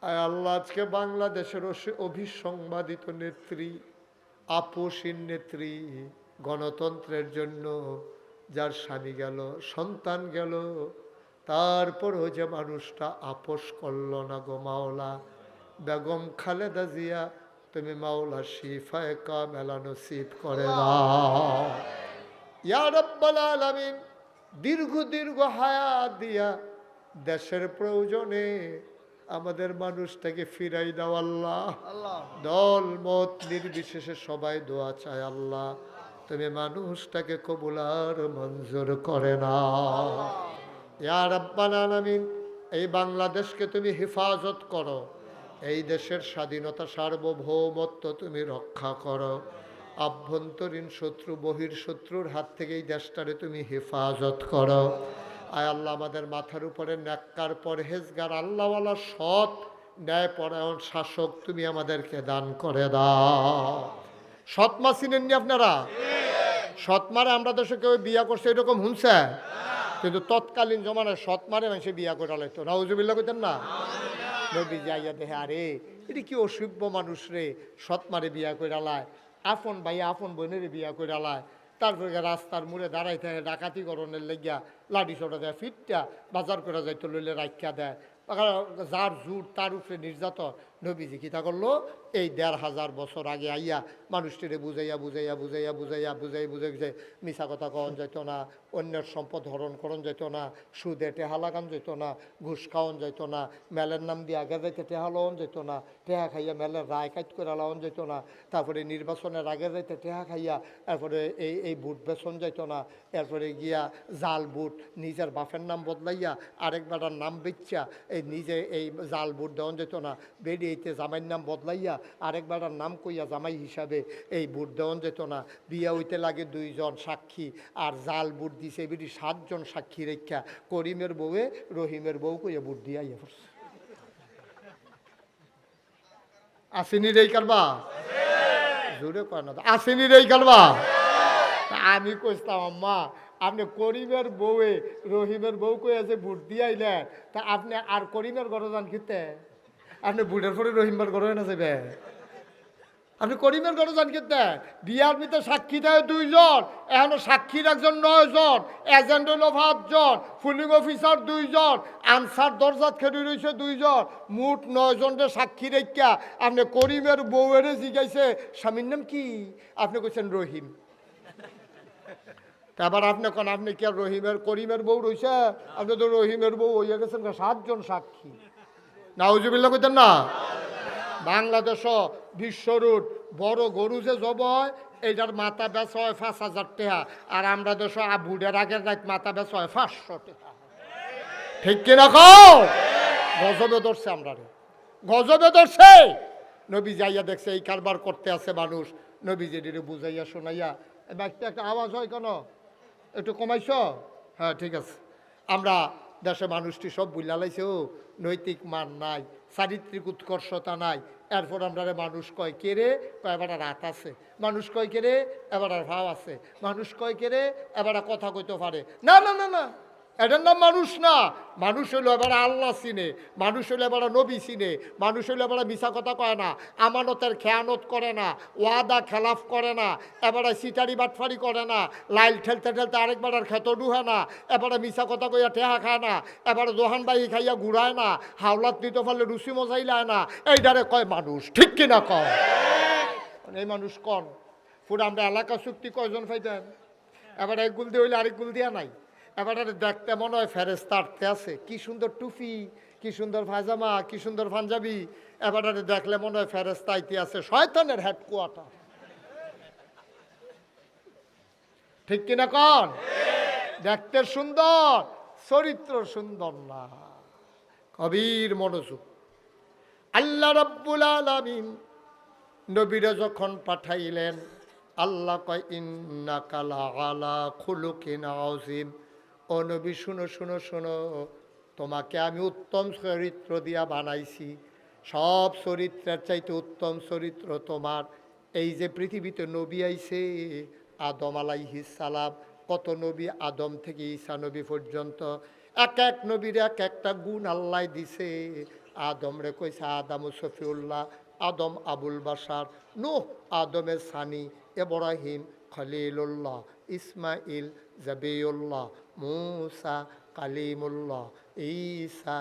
আয় আল্লাহ, আজকে বাংলাদেশের অভিসংবাদিত নেত্রী, আপসীন নেত্রী, গণতন্ত্রের জন্য যার স্বামী গেল, সন্তান গেল, তারপরও যে মানুষটা আপোষ করল না গো মাওলা, বেগম খালেদা জিয়া, তুমি মাওলা শিফায়ে কামেলা নসিব করে দাও ইয়া রাব্বাল আলামিন। দীর্ঘ দীর্ঘ হায়াত দিয়া দেশের প্রয়োজনে আমাদের মানুষটাকে ফিরাই দাও আল্লাহ। দল মত নির্বিশেষে সবাই দোয়া চায় আল্লাহ, তুমি মানুষটাকে কবুল আর মঞ্জুর করে না ইয়া রাব্বাল আলামিন। এই বাংলাদেশকে তুমি হেফাজত করো, এই দেশের স্বাধীনতা সার্বভৌমত্ব তুমি রক্ষা করো, আভ্যন্তরীণ শত্রু বহির শত্রুর হাত থেকে এই দেশটারে তুমি হেফাজত করো। আয় আল্লাহ, আমাদের মাথার উপরে নেককার পরহেজগার আল্লাহওয়ালা সৎ ন্যায়পরায়ণ শাসক তুমি আমাদেরকে দান করে দাও। সৎমা চিনেননি আপনারা? সৎমারে আমরা দেশে কেউ বিয়া করছে এরকম শুনছে, কিন্তু তৎকালীন জমানায় সৎমারে মানুষে বিয়া করে লাইতো, নাউজুবিল্লাহ কইতেন না? নবী যাইয়া দেখে, আরে এটি কি অসভ্য মানুষ রে, সৎমারে বিয়া করে লায়, আপন ভাইয়া আপন বোনের বিয়া করে লায়, তারপরে রাস্তার মুড়ে দাঁড়াই থাকে ডাকাতি করণের লেগিয়া লাঠি ছোটা দেয়, ফিটটা বাজার করে যাইতো লইলে রাখিয়া দেয়, যার জোর তার উপরে নির্যাতন। নবীজি কিতা করলো, এই ১৫০০ বছর আগে আইয়া মানুষটিরে বুঝাইয়া বুঝাইয়া বুঝাইয়া বুঝাইয়া বুঝাই বুঝাই যে মিছা কথা কন যেত না, অন্যের সম্পদ হরণ করণ যেত না, সুদে টেহা লাগান যেত না, ঘুষ খাওয়ান যেত না, মেলের নাম দিয়ে আগে যাইতে টেহা লওয়ান যেত না, টেহা খাইয়া মেলের রায় কাজ করে লাওয়ান যেত না, তারপরে নির্বাচনের আগে যাইতে টেহা খাইয়া এরপরে এই বুট বেচন যেত না, এরপরে গিয়া জাল বুট নিজের বাপের নাম বদলাইয়া আরেকবার নাম বেচ্চা এই নিজে এই জাল বুট দেওয়ান যেত না, বেরিয়েতে জামাইয়ের নাম বদলাইয়া আরেকবার নাম কইয়া জামাই হিসাবে এই বুট দেওয়ান যেত না, বিয়া হইতে লাগে ২ জন সাক্ষী আর জাল বুট দিছে বেরি ৭ জন সাক্ষী রেখা করিমের বউয়ে রহিমের বউ কইয়া বুট দিয়া ইয়ে করছে। আসেনি রে কারবা জোরে কয় না, আসেনি রে কারবা। আমি কইতাম আম্মা, আপনি করিমের বউয়ে রহিমের বউ কইয়া যে বুট দিয়াইলেন, তা আপনি আর করিমের ঘরে যান খেতে, আপনি বুটের পরে রহিমের ঘরে না যাবে, আপনি করিমের ঘরে যান খেতে। বিয়ার ভিতরে সাক্ষী দেয় ২ জন, এখনো সাক্ষীর একজন ৯ জন, এজেন্ট হলো ৫ জন, পুলিং অফিসার ২ জন, আনসার দরজাত খেতে রয়েছে ২ জন, মোট ৯ জনের সাক্ষী রেখা আপনি করিমের বউয়ের জিগাইছে স্বামীর নাম কি, আপনি কইছেন রহিম। তারপর আপনি কোন আপনি কি আর রহিমের করিমের বউ রয়েছে, আপনি তো রহিমের বউ হইয়া গেছেন ৭ জন সাক্ষী, নাউজুবিল্লাহ কইতেন না? বাংলাদেশ বিশ্বরুট বড় গরু যে জব হয় এইটার মাথা বেচা হয় ৫,০০০ টাকা, আর আমরা দেশ বুড়ের আগের রাত মাথা বেচা হয় ৫০০ টাকা। ঠিক কিনা কও? গজবে ধরছে, আমরা গজবে ধরছে। নবী যাইয়া দেখছে এই কারবার করতে আছে মানুষ, নবী যেটিরে বুঝাইয়া শোনাইয়া, একটা আওয়াজ হয় কেন, একটু কমাইছ? হ্যাঁ ঠিক আছে। আমরা দেশে মানুষটি সব বুঝলা লাইছে, ও নৈতিক মান নাই, চারিত্রিক উৎকর্ষতা নাই, এরপর আমরা মানুষ কয় কে রে, এবার রাত আছে, মানুষ কয় কে রে, এবার ভাব আছে, মানুষ কয় কে রে, এবার কথা কইতে পারে না, না না না, এটার নাম মানুষ না। মানুষ হইলো এবার আল্লাহ চিনে, মানুষ হইলো এবার নবী চিনে, মানুষ হইলো এবার মিছা কথা কয় না, আমানতের খেয়ানত করে না, ওয়াদা খেলাফ করে না, এবারে সিটারি বাটফারি করে না, লাইল ঠেলতে ঠেলতে আরেকবার আর খেত ডুহে না, এবারে মিছা কথা কইয়া টেহা খায় না, এবারে দোহান বাই খাইয়া ঘুরায় না, হাওলাত দিতে পারলে রুচি মজাই লায় না, এইটারে কয় মানুষ। ঠিক কিনা কয়? এই মানুষ কন পুরো আমরা এলাকা চুক্তি কয়জন ফাইতেন, এবার এক গুল দিয়ে হইলে আরেক গুল দিয়া নাই, এবারে দেখতে মনে হয় ফেরেশতা আটতে আছে, কি সুন্দর টুপি, কি সুন্দর পায়জামা, কি সুন্দর পাঞ্জাবি, এবারে দেখলে মনে হয় ফেরেশতা আইতে আছে শয়তানের হেডকোয়ার্টার। ঠিক কিনা কন? দেখতে সুন্দর, চরিত্র সুন্দর না। কবির মনোযোগ। আল্লাহ রাব্বুল আলামিন নবীরা যখন পাঠাইলেন, আল্লাহ কয় ইন্নাকা লাআলা খুলুকিন আযীম, ও নবী শুনো শুনো শুনো, তোমাকে আমি উত্তম চরিত্র দিয়া বানাইছি, সব চরিত্রের চাইতে উত্তম চরিত্র তোমার। এই যে পৃথিবীতে নবী আইছে আদম আলাইহিস সালাম, কত নবী আদম থেকে ঈসা নবী পর্যন্ত, এক এক নবীর এক একটা গুণ আল্লাহ দিছে, আদম রে কইছে আদম সফিউল্লাহ, আদম আবুল বাসার, নূহ আদমের সানি, ইব্রাহিম খলিলুল্লাহ, ইসমাইল জাবিউল্লাহ, মূসা কালিমুল্লাহ, ঈসা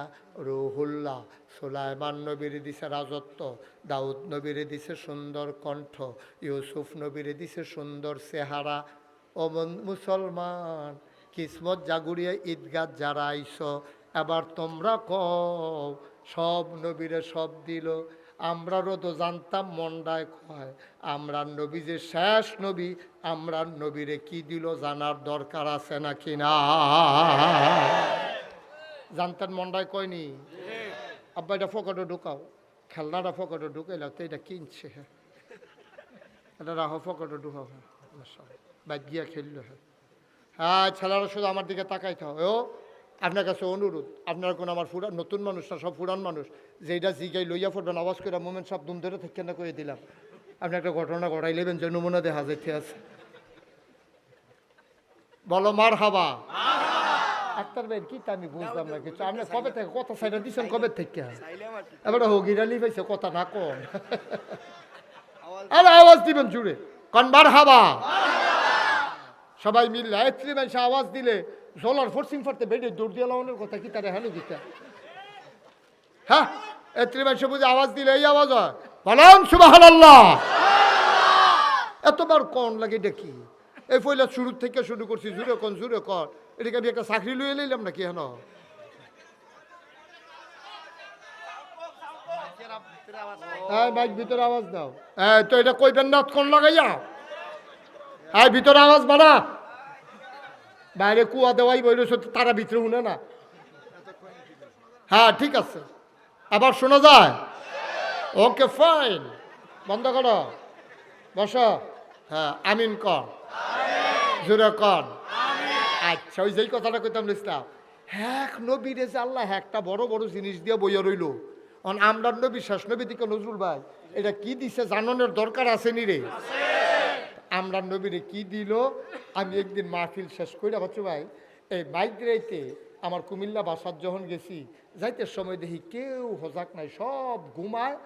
রুহুল্লাহ। সুলাইমান নবীরে দিছে রাজত্ব, দাউদ নবীরে দিছে সুন্দর কণ্ঠ, ইউসুফ নবীরে দিছে সুন্দর চেহারা। ও মুসলমান, কিসমত জাগুরিয়া ঈদগাহ যারা আইস, এবার তোমরা কও সব নবীরে সব দিল। আমরারও তো জানতাম মন্ডায় কয়, আমরা নবী যে শেষ নবী, আমরা নবীরে কি দিল জানার দরকার আছে নাকি না? জানতেন মন্ডায় কয়নি? আব্বা এটা ফকটে ঢুকাও, খেলনাটা ফকটে ঢুকাইলাম তো এটা কিনছে, এটা রাহো ফকটে ঢুকাও, বাইক গিয়া খেললো। হ্যাঁ, ছেলেরা শুধু আমার দিকে তাকাইতে হবে। ও আপনার কাছে অনুরোধ, আপনার কোনো আমার ফুরান নতুন মানুষ না, সব ফুরান মানুষ, যেটা জিগাই লইয়া পড়বেন আওয়াজ করে মোমেন্ট সব দুম ধরে থেকে না করে দিলাম। আপনি একটা ঘটনা ঘটাই নেবেন যে নমুনা দেখা যাইতে আছে। বলো মার হাবা। আক্তার ভাই কি তা আমি বুঝলাম না কিছু। আপনি কবে থেকে কথা সাইডা দিচ্ছেন, কবে থেকে? এবার হগিরালি পাইছে কথা না কম। আরে আওয়াজ দিবেন জুড়ে, কন মার হাবা। সবাই মিললে এত্রি মানুষ আওয়াজ দিলে জলার ফোর্সিং ফোরতে বেডে দৌড় দিয়ে লাউনের কথা কি তারা হেলো দিতে। হ্যাঁ, এত্রি মানুষ বুঝে আওয়াজ দিলে এই আওয়াজ হয়, বলেন সুবহানাল্লাহ। এতবার কন লাগে এটা কি? এই পয়লা শুরু থেকে শুরু করছি, জুড়ে কন জুড়ে কর। এটাকে আমি একটা চাকরি লইয়ে নিলাম নাকি? হেন বাইক ভিতরে আওয়াজ দাও। তো এটা কইবেন না কোন লাগাইয়া? হ্যাঁ, ভিতরে আওয়াজ বাড়া, বাইরে কুয়া দেওয়াই বইল, তারা ভিতরে শুনে না। হ্যাঁ ঠিক আছে, আবার শোনা যায়? ওকে ফাইন, বন্ধ করো, বসো। হ্যাঁ আমিন কর, জোরে কর। আচ্ছা, ওই যেই কথাটা কইতাম ইসলাম, হ্যাক নবীরে যে আল্লাহ একটা বড় বড় জিনিস দিয়ে বইয়া রইল। আমরার নবী শেষ নবী দিকে নজরুল ভাই এটা কি দিছে জানানোর দরকার আছে নি রে? আমরা নবীরে কি দিল? আমি একদিন মাহফিল শেষ করে বাচ্চু ভাই এই বাইক রাইতে আমার কুমিল্লা বাসার যখন গেছি, যাইতে সময় দেখি কেউ হজাক নাই, সব ঘুমায়।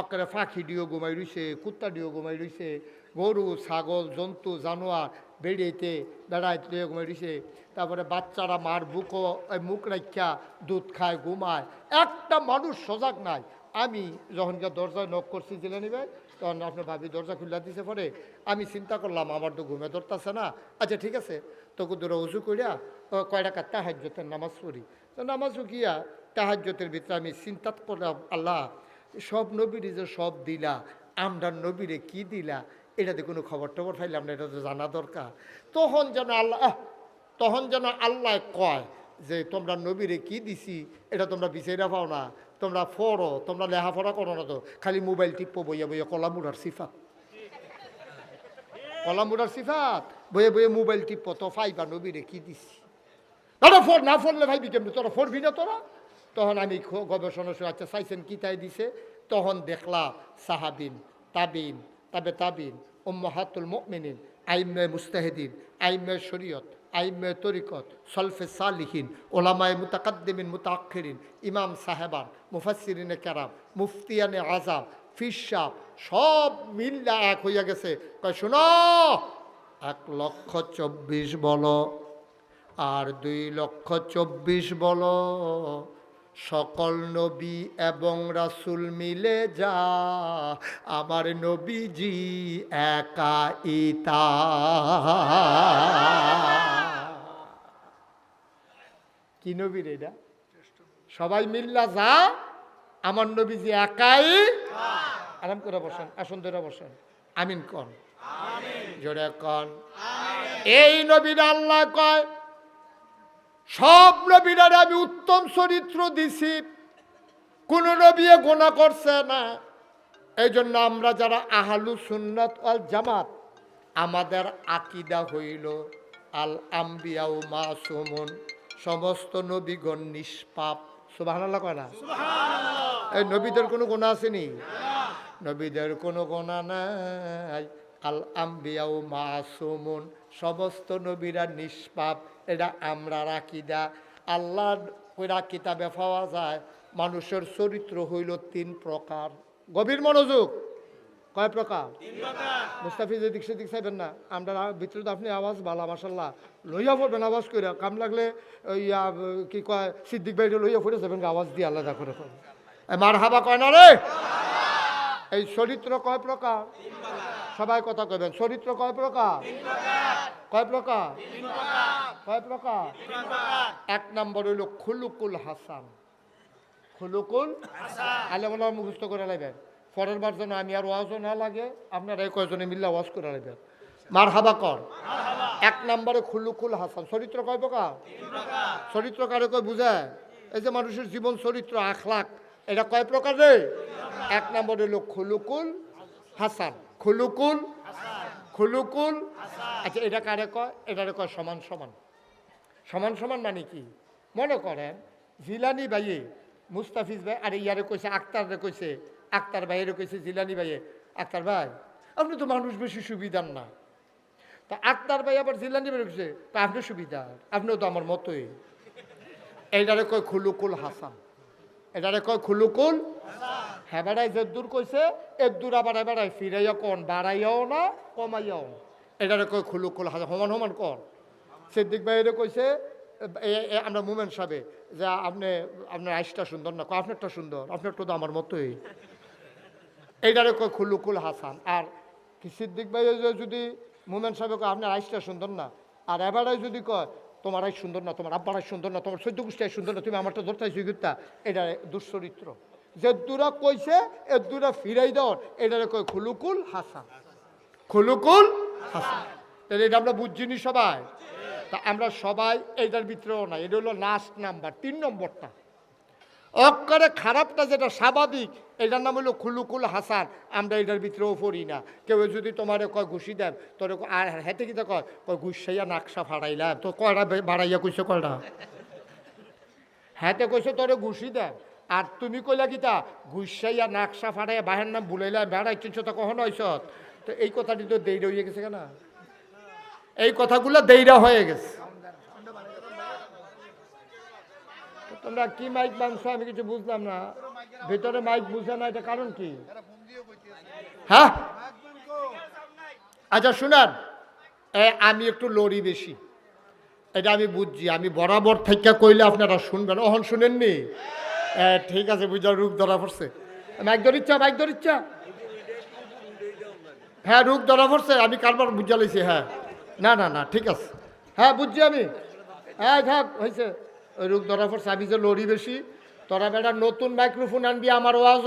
অকারে ফাঁকি দিয়েও ঘুমাই রইছে, কুত্তা দিয়েও ঘুমাই রইছে, গরু ছাগল জন্তু জানোয়ার বেড়াইতে বেড়াইতে ঘুমাই রইছে। তারপরে বাচ্চারা মার বুকো মুখ রাখা দুধ খায় ঘুমায়, একটা মানুষ সজাগ নাই। আমি যখন দরজায় নক করছি জেলে ভাই, তখন আপনার ভাবি দরজা খুলে দিছে। পরে আমি চিন্তা করলাম আমার তো ঘুমে ধরতেছে না। আচ্ছা ঠিক আছে, তোকে দূরে উজু করিয়া কয় টাকা তাহাজ্জুদের নামাজ পড়ি। তো নামাজও গিয়া তাহাজ্জুদের ভিতরে আমি চিন্তা করলাম, আল্লাহ সব নবীরে যে সব দিলা, আমরা নবীরে কি দিলা, এটাতে কোনো খবর টবর পাইলাম না, এটা তো জানা দরকার। তখন যেন আল্লাহ কয় যে তোমরা নবীরে কি দিছি এটা তোমরা বিচাইরা পাও না, তোমরা পড়ো, তোমরা লেখাপড়া করো না, তো খালি মোবাইল টিপ্প বইয়া বইয়া কলামুড়ার সিফাত, কলামুড়ার সিফাত বইয়ে বইয়ে মোবাইল টিপ্প, তো ফাইবা নবীরে কি দিছি। তোরা ফোর না ফোরলে ভাইবি কেমনি, তোরা ফোরবি না তোরা। তখন আমি গবেষণা শুরু, আচ্ছা চাইছেন কি তাই দিছে। তখন দেখলা সাহাবিন, তাবিন, তাবিন, উম্মাহাতুল মুমিনিন, আইম্মে মুস্তাহিদিন, আইম্মে শরীয়ত, আইম্মে তরিকত, সলফে সালিহিন, ওলামায়ে মুতাকাদ্দিমিন মুতাআখিরিন, ইমাম সাহেবান, মুফাসসিরিনে কেরাম, মুফতিয়ানে আজাম, ফিরসাব, সব মিল্লা এক হইয়া গেছে। কয় শোনো, 1,24,000 বলো আর 2,24,000 বলো, সকল নবী এবং রাসূল মিলে যা আমার নবীজি একা ইতা। কি নবী রে এটা? সবাই মিল্লা যা আমার নবীজি একাই। আরাম করে বসেন, আসন ধরে বসেন, আমিন কন, জোরে কন। এই নবীরা আল্লাহ কয় সব নবীরারে আমি উত্তম চরিত্র দিছি, কোন নবী গুনাহ করছে না। এই জন্য আমরা যারা আহলু সুন্নাত ওয়াল জামাত, আমাদের আকীদা হইল আল আম্বিয়াউ মাসুমুন, সমস্ত নবীগণ নিষ্পাপ। সুবহানাল্লাহ কয় না? সুবহানাল্লাহ। এই নবীদের কোনো গুনাহ আসেনি? নবীদের কোনো গুনাহ নাই। আল আম্বিয়াউ মাসুমুন, সমস্ত নবীরা নিষ্পাপ, এটা আমরা আকীদা। আল্লাহর কিতাবে পাওয়া যায় মানুষের চরিত্র হইল 3 প্রকার। গভীর মনোযোগ। কয় প্রকার? মুস্তাফিজ এদিক সেদিক চাইবেন না, আমরা ভিতরে আপনি আওয়াজ ভালো মাশাল্লাহ, লইয়া পড়বেন আওয়াজ করে, কাম লাগলে ইয়া কি কয় সিদ্দিক ভাই লইয়া পড়ে যাবেন, আওয়াজ দিয়ে আলাদা করে মার হাবা কয় না রে। এই চরিত্র কয় প্রকার? সবাই কথা কইবেন, চরিত্র কয় প্রকার? কয় প্রকার? কয় প্রকার? 1 নম্বর হইল খুলুকুল হাসান। খুলুকুল আলে বলা মুখস্থ করে লাগবেন, পরের বার যেন আমি আর ওয়াজও না লাগে, আপনারা এই কয়জনে মিল্লা ওয়াজ করে লাগবেন। মার হাবা কর। 1 নম্বরে খুলুকুল হাসান। চরিত্র কয় প্রকার? চরিত্র কারে কয় বুঝায়? এই যে মানুষের জীবন চরিত্র আখলাক, এটা কয় প্রকার রে? 1 নম্বর হইল খুলুকুল হাসান। খুলুকুল খুলুকুল আচ্ছা, এটা কারে কয়? এটারে কয় সমান সমান। সমান সমান মানে কি? মনে করেন জিলানি ভাইয়ে মুস্তাফিজ ভাই আরে ইয়ারে কইছে, আক্তারে কইছে, আক্তার ভাইয়েরও কইছে জিলানি ভাইয়ে, আক্তার ভাই আপনি তো মানুষ বেশি সুবিধার না। তা আক্তার ভাই আবার জিলানি ভাই কইছে তা আপনি সুবিধার, আপনিও তো আমার মতোই। এইটারে কয় খুলুকুল হাসান। এটারে কয় খুলুকুল। হ্যাঁ বেড়াই যে দূর কইছে এর দূর আবার বেড়াই ফিরাইয়া কোন, বাড়াইয়াও না কমাইয়াও। এটারে কয় খুলুকুল হাসান। সমান সমান কর। সিদ্দিক ভাইয়েরও কইছে আমরা মুমেন সাহেবে যে আপনার আইসটা সুন্দর না, আপনারটা সুন্দর, আপনারটা তো আমার মতোই। এইটারে কয় খুলুকুল হাসান। আর কি সিদ্দিক ভাই যদি মুমেন সাহেব কয় আপনার আইসটা সুন্দর না, আর এবারে যদি কয় তোমার আইস সুন্দর না, তোমার আব্বার আইস সুন্দর না, তোমার 14 গোষ্ঠী আইস সুন্দর না, তুমি আমারটা ধরতে আইসি গিতা, এটা দুশ্চরিত্র। যে দূরা কইছে এর দূরা ফিরাই দেওয়ার, এটারে কয় খুলুকুল হাসান। খুলুকুল হাসান। তাহলে এটা আমরা বুঝছিনি সবাই। তা আমরা সবাই এইটার ভিতরেও না, এটা হলো লাস্ট নাম্বার 3 নম্বরটা। অক্ষরে খারাপটা যেটা স্বাভাবিক, এটার নাম হলো খুলুকুল হাসান। আমরা এটার ভিতরেও পড়ি না। কেউ যদি তোমারে কয় ঘুষি দেন, তোর আর হেঁটে কিতা কয় ঘুষাইয়া নাকশা ফাড়াইলাম, তো কয়টা বাড়াইয়া কইছে কয়টা? হেঁটে কইছে তোরে ঘুষি দেন, আর তুমি কইলা কিতা ঘুষাইয়া নাকশা ফাড়াইয়া বাহের নাম বুলাইলাম, বেড়াইছ তো কখনো হয়েছ? তো এই কথাটি তো দেইরা হয়ে গেছে কেনা, এই কথাগুলো দেইরা হয়ে গেছে। তোমরা কি মাইক বানছো আমি কিছু বুঝলাম না, ভিতরে মাইক বুঝে না, এটা কারণ কি? হ্যাঁ আচ্ছা শুনান, আমি একটু লড়ি বেশি, এটা আমি বুঝছি, আমি বরাবর থেকে কইলে আপনারা শুনবেন। ওহন শুনেননি? ঠিক আছে, বুঝা রূপ ধরা পড়ছে। মাইক ধরিচ্ছা, মাইক ধরিচ্ছা। হ্যাঁ রূপ ধরা পড়ছে, আমি কারবার বুঝা লাইছি। হ্যাঁ না না না ঠিক আছে, হ্যাঁ বুঝছি আমি। হ্যাঁ থাক হয়েছে, ওই রূপ ধরা পড়ছে। আমি যে লড়ি বেশি, তোরা বেটা নতুন মাইক্রোফোন আনবি আমার ওয়াজ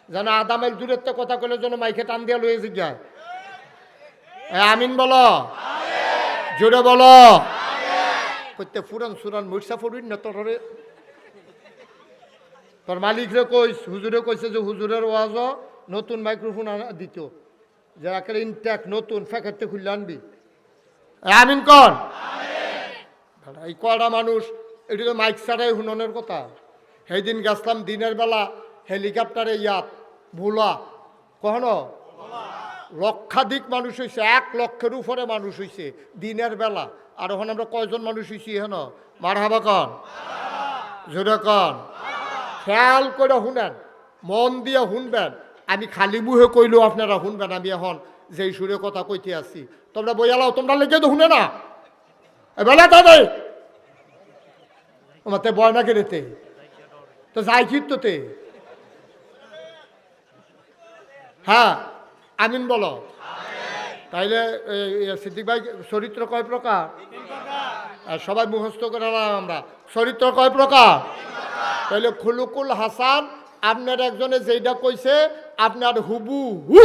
যেন আধা মাইল দূরের তো কথা কইলে যেন মাইকে টান দিয়া লয়ে জিজ্ঞায়। আমিন বলো, জোরে বলো। করতে ফুরান সুরান মরিসা ফুরিন না তোরে। তোর মালিকরে কইস, হুজুরে কইছে যে হুজুরের ওয়াজ নতুন মাইক্রোফোন দিত, যে একেবারে ইনট্যাক নতুন ফ্যাকেটে খুললে আনবি। আমিন কর। এই কয়টা মানুষ এটি তো মাইক ছাড়াই হুননের কথা। সেই দিন গেছিলাম দিনের বেলা হেলিকপ্টারে ইয়াত ভোলা, কখনো লক্ষাধিক মানুষ হয়েছে, 1 লক্ষের উপরে মানুষ হয়েছে দিনের বেলা। আর ওখানে আমরা কয়জন মানুষ হয়েছি হেন? মার হাবা কন, জোরে কন। খেয়াল করে শুনেন, মন দিয়ে শুনবেন। আমি খালি মুহে কইলেও আপনারা শুনবেন। আমি এখন যেই সুরে কথা কইতে আছি, তোমরা বইয়ালাও, তোমরা লেগে তো শুনে না বেলা তাদের আমাতে বয় না কেড়েতে তো যাই চিত্ততে। হ্যাঁ আমিন বলো। তাইলে সিদ্দিক ভাই চরিত্র কয় প্রকার? সবাই মুখস্থ করে আমরা, চরিত্র কয় প্রকার? তাইলে খুলুকুল হাসান, আপনার একজনে যেইটা কইছে আপনার হুবু হু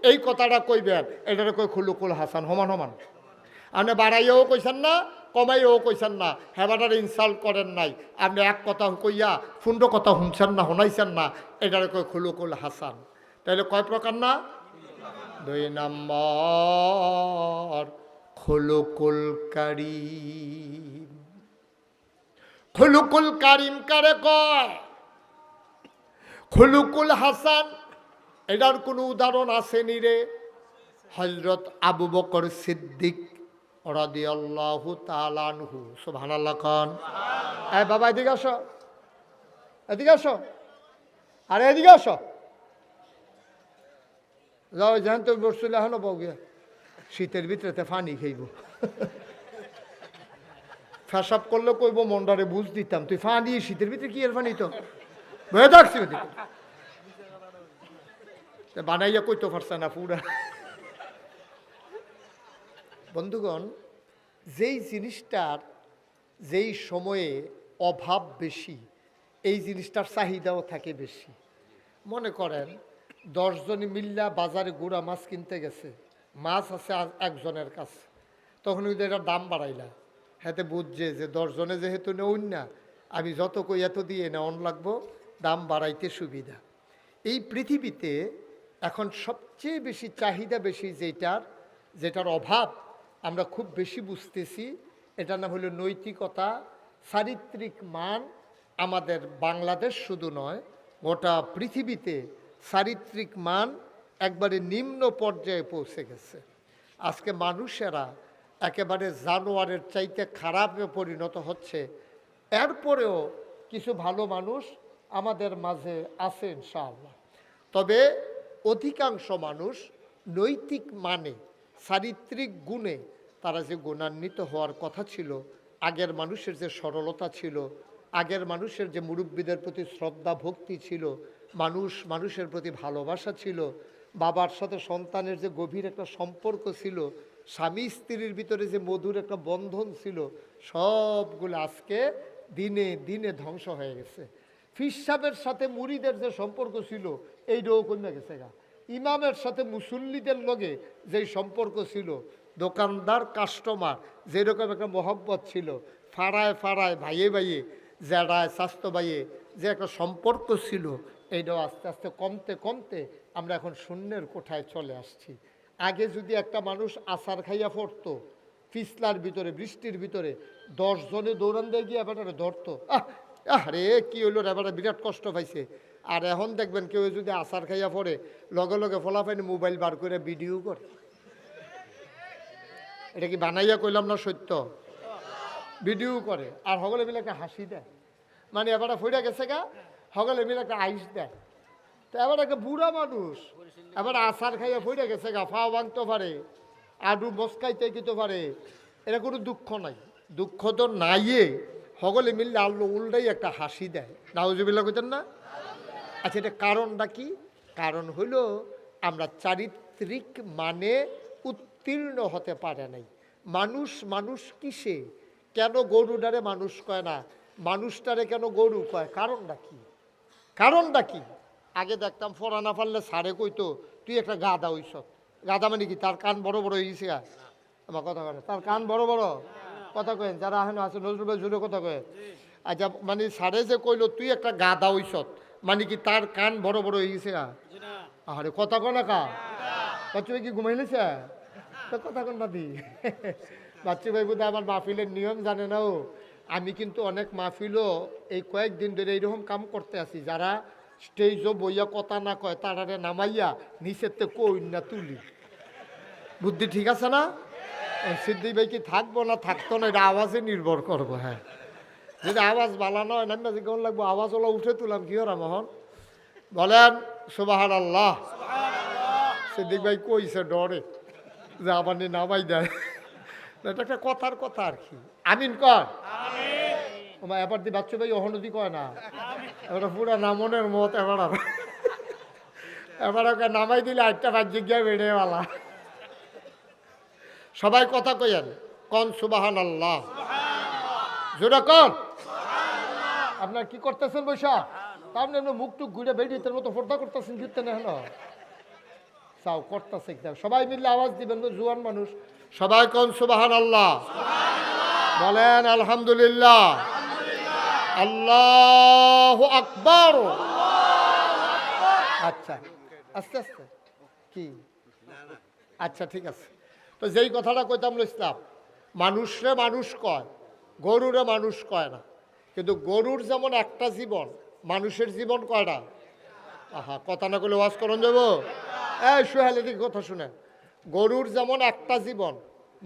এই কথাটা কইবেন, এটারে কই খুলুকুল হাসান। সমান সমান। আপনি বাড়াইয়াও কইছেন না, কমাইয়াও কইছেন না, হেবাটারে ইনসাল্ট করেন নাই। আপনি এক কথা কইয়া ফুন্ড কথা শুনছেন না, শোনাইছেন না, এটারে কই খুলুকুল হাসান। তাইলে কয় প্রকার না? 2 নম্বর খুলুকুল কারীম। খুলুকুল কারীম কারে কয়? খুলুকুল হাসান এটার কোনো উদাহরণ আসেনি রে? হযরত আবু বকর সিদ্দিক রাদিয়াল্লাহু তাআলা আনহু, সুবহানাল্লাহ খান। বাবা এদিকে আসো, এদিকে আসো, আরে এদিকে আসো, যাও যেন তুমি বসছিলে এখনো বউগে শীতের ভিতরে পানি খাইব। ফেসাব করলে কইব মন্ডারে বুঝ দিতাম, তুই ফানি শীতের ভিতরে কি এর ফানি তো বয়ে থাকছি বানাইয়া কইতে পারছে না পুরা। বন্ধুগণ, যেই জিনিসটার যেই সময়ে অভাব বেশি, এই জিনিসটার চাহিদাও থাকে বেশি। মনে করেন 10 জনে মিল্লা বাজারে গুড়া মাছ কিনতে গেছে, মাছ আছে একজনের কাছে, তখন ওই এটার দাম বাড়াইলা, হাতে বুঝছে যে 10 জনে যেহেতু নেউন না, আমি যত কই এত দিয়ে নেওয়ান লাগবো, দাম বাড়াইতে সুবিধা। এই পৃথিবীতে এখন সবচেয়ে বেশি চাহিদা বেশি যেটার অভাব আমরা খুব বেশি বুঝতেছি, এটার নাম হলো নৈতিকতা, চারিত্রিক মান। আমাদের বাংলাদেশ শুধু নয়, গোটা পৃথিবীতে চারিত্রিক মান একবারে নিম্ন পর্যায়ে পৌঁছে গেছে। আজকে মানুষেরা একেবারে জানোয়ারের চাইতে খারাপে পরিণত হচ্ছে। এরপরেও কিছু ভালো মানুষ আমাদের মাঝে আছে ইনশাআল্লাহ। তবে অধিকাংশ মানুষ নৈতিক মানে, চারিত্রিক গুণে তারা যে গুণান্বিত হওয়ার কথা ছিল, আগের মানুষের যে সরলতা ছিল, আগের মানুষের যে মুরব্বীদের প্রতি শ্রদ্ধা ভক্তি ছিল, মানুষের প্রতি ভালোবাসা ছিল, বাবার সাথে সন্তানের যে গভীর একটা সম্পর্ক ছিল, স্বামী স্ত্রীর ভিতরে যে মধুর একটা বন্ধন ছিল, সবগুলো আজকে দিনে দিনে ধ্বংস হয়ে গেছে। ফির সাহেবের সাথে মুরিদের যে সম্পর্ক ছিল, এইটাও কমে গেছে গা। ইমামের সাথে মুসল্লিদের লগে যেই সম্পর্ক ছিল, দোকানদার কাস্টমার যেরকম একটা মহব্বত ছিল, ফাড়ায় ফাড়ায় ভাইয়ে ভাইয়ে জেড়ায় স্বাস্থ্য ভাইয়ে যে একটা সম্পর্ক ছিল, এইটাও আস্তে আস্তে কমতে কমতে আমরা এখন শূন্যের কোঠায় চলে আসছি। আগে যদি একটা মানুষ আচার খাইয়া পড়তো পিছলার ভিতরে, বৃষ্টির ভিতরে, 10 জনে দৌড়ান দিয়ে গিয়ে এবারে ধরতো, আরে কি হইলো রে, এবারে বিরাট কষ্ট পাইছে। আর এখন দেখবেন কেউ যদি আচার খাইয়া পড়ে, লগে লগে ফলাফাইনি মোবাইল বার করে ভিডিও করে। এটা কি বানাইয়া কইলাম না সত্য? ভিডিও করে আর হগলে মিলে একটা হাসি দেয়, মানে এবারে ফইরা গেছে গা, হগলে মিলে একটা আইস দেয়। তো এবার একটা বুড়া মানুষ এবার আচার খাইয়া ফইরা গেছে গা, ফাও ভাঙতে পারে, আডু বসকাইতে কিতে পারে, এটা কোনো দুঃখ নাই। দুঃখ তো নাইয়ে হগলে মিললে আল্লো উল্টাই একটা হাসি দেয়। নাউজুবিল্লাহ কইতেন না? আচ্ছা, এটা কারণটা কি? কারণ হইল আমরা চারিত্রিক মানে উত্তীর্ণ হতে পারে নাই। মানুষ কিসে? কেন গরুটারে মানুষ কয় না, মানুষটারে কেন গরু কয়? কারণটা কি? কারণটা কি? আগে দেখতাম ফোরা না পারলে সারে কইতো তুই একটা গাদা হইস। গাদা মানে কি? তার কান বড় বড় হয়েছে। আমার কথা কয়, তার কান বড় বড় কথা কয়েন, যারা এখন আছে নজরুল ভাই জুড়ে কথা কয়ে। আচ্ছা, মানে সারে যে কইলো তুই একটা গাদা হইস, মানে কি তার কান বড় বড় হয়ে গেছে? আরে কথা কয় না কা? বাচ্চু ভাই কি ঘুমাই নিছে? তো কথা কন না দি। বাচ্চু ভাই বোধহয় আমার মাহফিলের নিয়ম জানে না। ও আমি কিন্তু অনেক মাহফিলও এই কয়েকদিন ধরে এইরকম কাম করতে আছি, যারা স্টেজও বইয়া কথা না কয় তারারে নামাইয়া নিচেতে কই না তুলি। বুদ্ধি ঠিক আছে না? সিদ্দিক ভাই কি থাকবো না থাকতো না, এটা আওয়াজে নির্ভর করবো। হ্যাঁ, যদি আওয়াজ বালানো হয় না কেমন লাগবো, আওয়াজ ওলা উঠে তুলাম কি ওরা মোহন বলেন সুবহানাল্লাহ। সিদ্দিক ভাই কইছে ডরে যে আবার নামাই দেয়, এটা একটা কথার কথা আর কি। আমিন কর। এবার দি বাচ্চু ভাই অহনদি কয় না, এবার পুরা নামনের মত। এবার ওকে নামাই দিলে আটটা বাজ্যে গিয়া বেড়েওয়ালা। সবাই কথা কইেন, কন সুবহানাল্লাহ, জোরে কন। আপনার কি করতেছেন বৈশা? তার মুখ টুক ঘুরে বেরিয়ে মতো ফোর্দা করতেছেন, ঘুরতে না হলো চাও করতেছে। সবাই মিললে আওয়াজ দিবেন, জুয়ান মানুষ। সবাই কন সুবহানাল্লাহ, বলেন আলহামদুলিল্লাহ, আল্লাহু আকবার। আচ্ছা, আস্তে আস্তে কি? আচ্ছা, ঠিক আছে। তো যেই কথাটা কইতাম ইসলাম, মানুষরে মানুষ কয়, গরুরে মানুষ কয় না। কিন্তু গরুর যেমন একটা জীবন, মানুষের জীবন কয়টা? আহা, কথা না করলে ওয়াজ করন যাব। এই সোহেলের দিকে কথা শুনে, গরুর যেমন একটা জীবন,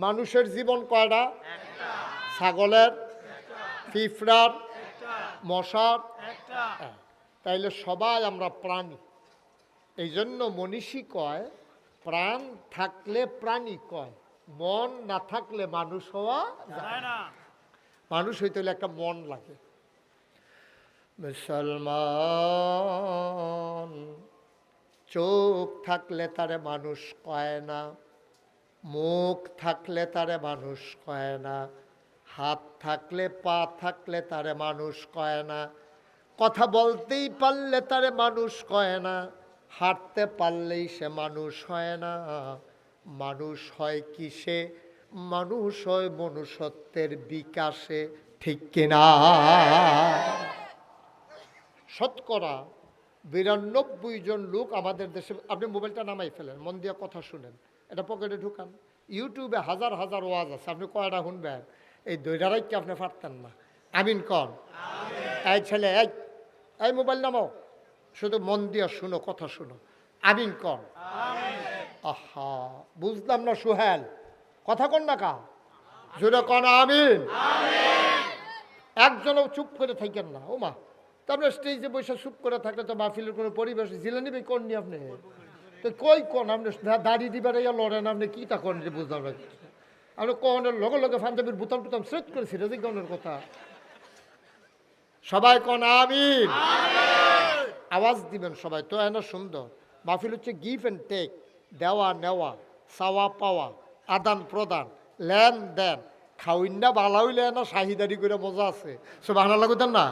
মানুষের জীবন কয়টা? ছাগলের, পিঁপড়ার, মশার তাইলে সবাই আমরা প্রাণী। এই জন্য মনীষী কয় প্রাণ থাকলে প্রাণী কয়, মন না থাকলে মানুষ হওয়া যায় না। মানুষ হইতে হলে একটা মন লাগে। মুসলমান চোখ থাকলে তারে মানুষ কয় না, মুখ থাকলে তারে মানুষ কয় না, হাত থাকলে পা থাকলে তারে মানুষ কয় না, কথা বলতেই পারলে তারে মানুষ কয় না, হাঁটতে পারলেই সে মানুষ হয় না। মানুষ হয় কিসে? মানুষ হয় মনুষ্যত্বের বিকাশে, ঠিক কিনা? শতকরা 92 জন লোক আমাদের দেশে, আপনি মোবাইলটা নামাই ফেলেন, মন দিয়ে কথা শুনেন, এটা পকেটে ঢুকান, ইউটিউবে হাজার হাজার ওয়াজ আছে, আপনি কয়টা শুনবেন? এই দৈরাই কি আপনি পারতেন না? আমিন কন। এই ছেলে, এই মোবাইল নামাও, শুধু মন দিয়ে শুনো, কথা শুনো, আমিন কন। আহা, বুঝলাম না সোহেল, কথা কন না কা, জোরে কন আমিন। একজনও চুপ করে থাকেন না। ও মা, তারপরে স্টেজে বসে চুপ করে থাকলে তো মাহফিলের কোনো পরিবেশ জিলে নিবে কোননি আপনি? তো কই কোন আপনি দাড়ি দিবার ইয়া লড়েন, আপনি কি তা করেন বুঝলাম না। আপনি কনের লগে লগে পাঞ্জাবির বুতাম টুতাম সেট করেছি রেজিক গনের কথা। সবাই কন আমিন। আওয়াজ দিবেন সবাই, তো এনা সুন্দর মাহফিল হচ্ছে গিভ অ্যান্ড টেক, দেওয়া নেওয়া, চাওয়া পাওয়া, আদান প্রদান, লেন দেন, খাওয়িনা বালা হইলে না শাহিদারি করে মজা আছে, সব আনা লাগুতেন না।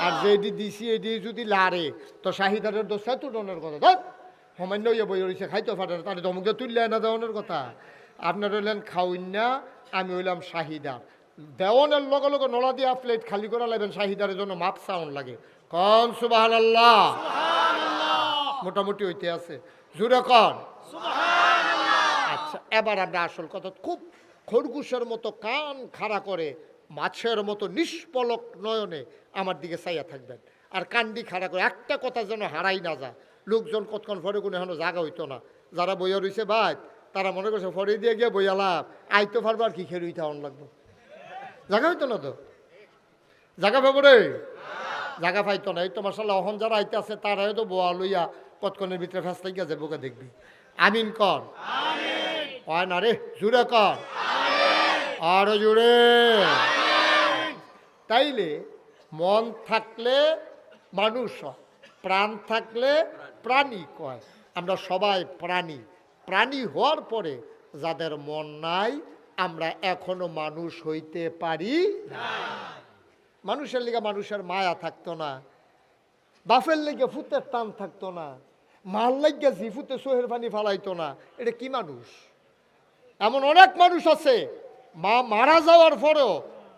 আর যেটি দিছি এটি যদি লারে তো শাহিদারের দোষায় তুলনের কথা, দেখ সামান্য ইয়ে বই রয়েছে খাইতে পারে না, তাহলে ধমকে তুললে না দেওয়ানের কথা। আপনার হইলেন খাওয়িনা, আমি হইলাম শাহিদার। দেওয়ানের লগে লগে নলা দিয়া প্লেট খালি করা লাগবেন, শাহিদারের জন্য মাপ সাউন্ড লাগে। কন সুবহানাল্লাহ, মোটামুটি হইতে আছে, জুড়ে কন। আচ্ছা, এবার আমরা আসল কথা, খুব খরগোশের মতো কান খাড়া করে মাছের মতো নিষ্পলক নয়নে আমার দিকে চাইয়া থাকবেন, আর কান্দি খাড়া করে একটা কথা যেন হারাই না যায়। লোকজন কতক্ষণ ফরে কোনো এখনো জাগা হইতো না, যারা বইয়া রয়েছে ভাই তারা মনে করছে ফরে দিয়ে গিয়ে বইয়া লাভ, আইতো পারবো আর কি খেয়ে রইতে হন লাগবো, জাগা হইতো না তো, জাগা পাবো রে, জাগা পাইতো না। এই তো মাসাল্লাহ অহন যারা আইতে আছে তারা হয়তো বোয়া লইয়া কতক্ষণের ভিতরে ফেসলাই গেছে, বোকা দেখবি। আমিন কর, হয় না রে, জুড়ে কর, আরো জুড়ে। তাইলে মন থাকলে মানুষ হয়, প্রাণ থাকলে প্রাণী কয়। আমরা সবাই প্রাণী। প্রাণী হওয়ার পরে যাদের মন নাই, আমরা এখনো মানুষ হইতে পারি না। মানুষের লিগে মানুষের মায়া থাকতো না, বাপের লেগে ফুতের টান থাকতো না, মার লাগিয়া জিফুতে সোহের পানি ফালাইতো না। এটা কি মানুষ? এমন অনেক মানুষ আছে মা মারা যাওয়ার পরেও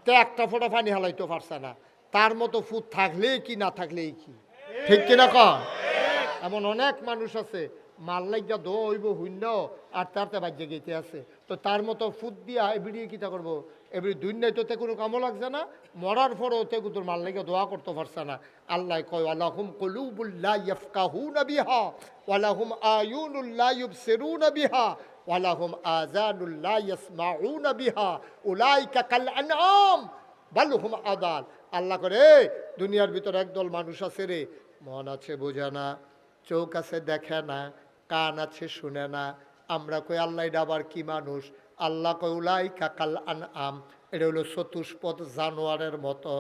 তে একটা ফোঁটা পানি হালাইতে পারছে না, তার মতো ফুট থাকলেই কি না থাকলেই কি, ঠিক কিনা কন? এমন অনেক মানুষ আছে মার লাগিয়া দো হইব শূন্য আর তারতে বাজ্যে গেতে আছে, তো তার মতো ফুট দিয়া এবিড়িয়ে কিতা করবো? এবারে দুনিয়ায় তো তে কোনো কামও লাগছে না, মরার পরেও তে কুতুর মাল লাগিয়া দোয়া করতে পারছে না। আল্লাহ কয় আলাহুম কুলুবুল লা ইয়াফকাহুনা বিহা ওয়ালাহুম আয়ুনুল লা ইউবসিরুনা বিহা ওয়ালাহুম আযানুল লা ইয়াসমাউনা বিহা উলাইকা কাল আনআম বাল হুম আদাল। আল্লাহ করে দুনিয়ার ভিতর একদল মানুষ আছে রে, মন আছে বোঝে না, চোখ আছে দেখে না, কান আছে শুনে না। আমরা কই আল্লাহ এটা আবার কি মানুষ? আল্লাহ কই উলাইকা কাল আনআম, এটা হলো চতুষ্পদ জানোয়ারের মতো।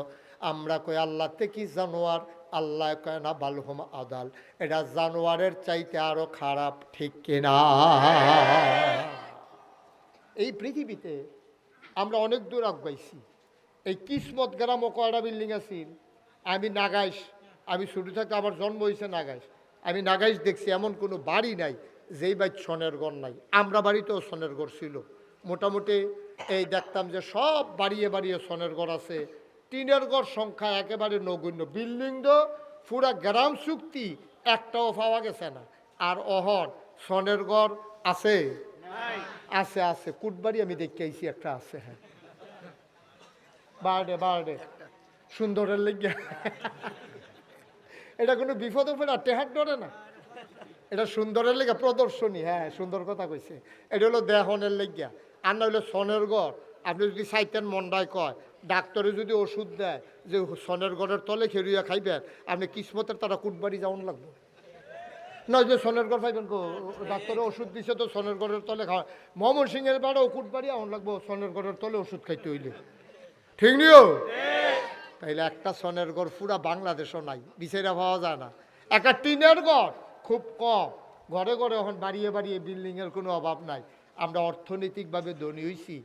আমরা কই আল্লাহতে কি জানোয়ার? আল্লাহ কয় না বালহুম আদাল, এটা জানোয়ারের চাইতে আরো খারাপ, ঠিক কিনা? এই পৃথিবীতে আমরা অনেক দূর আগাইছি। এই কিসমত গ্রামও কয়টা বিল্ডিং আছে। আমি নাগাইশ, আমি শুরু থাকতে আমার জন্ম হয়েছে নাগাইশ, আমি নাগাইশ দেখছি এমন কোনো বাড়ি নাই যেই বাড়ি সনের ঘর নাই। আমরা বাড়িতেও সনের ঘর ছিল মোটামুটি। এই দেখতাম যে সব বাড়িয়ে বাড়িয়ে সনের ঘর আছে, টিনের ঘর সংখ্যা একেবারে নগণ্য। বিল্ডিং তো পুরা গ্রাম চুক্তি একটাও পাওয়া গেছে না। আর অহর সনের ঘর আছে, আছে আছে, কুটবাড়ি আমি দেখে আইছি একটা আছে। হ্যাঁ, বারডে বারডে সুন্দরের লেগে এটা কোনো বিপদ উপরে না, টেহার ডরে না, এটা সুন্দরের লেগে প্রদর্শনী। হ্যাঁ, সুন্দর কথা কইছে। এটা হলো দেহনের লেগিয়া, আর না হইলো সনের ঘর। আপনি যদি চাইতেন মন্ডায় কয় ডাক্তারে যদি ওষুধ দেয় যে সনের গড়ের তলে খেরুইয়া খাইবেন, আপনি কিসমতের তারা কুটবাড়ি যাওয়ান লাগবে না, যে সনের গড় পাইবেন কো, ডাক্তারে ওষুধ দিছে তো সনের গড়ের তলে খাওয়া, মোহাম্মদ সিংয়ের বাড়াও কুটবাড়ি এমন লাগবো সনের গড়ের তলে ওষুধ খাইতে হইলে, ঠিক নিও। তাইলে একটা সনের গড় পুরা বাংলাদেশও নাই, বিচারা পাওয়া যায় না। একটা টিনের ঘর খুব কম, ঘরে ঘরে এখন বাড়িয়ে বাড়িয়ে বিল্ডিংয়ের কোনো অভাব নাই। আমরা অর্থনৈতিকভাবে ধনী হইছি,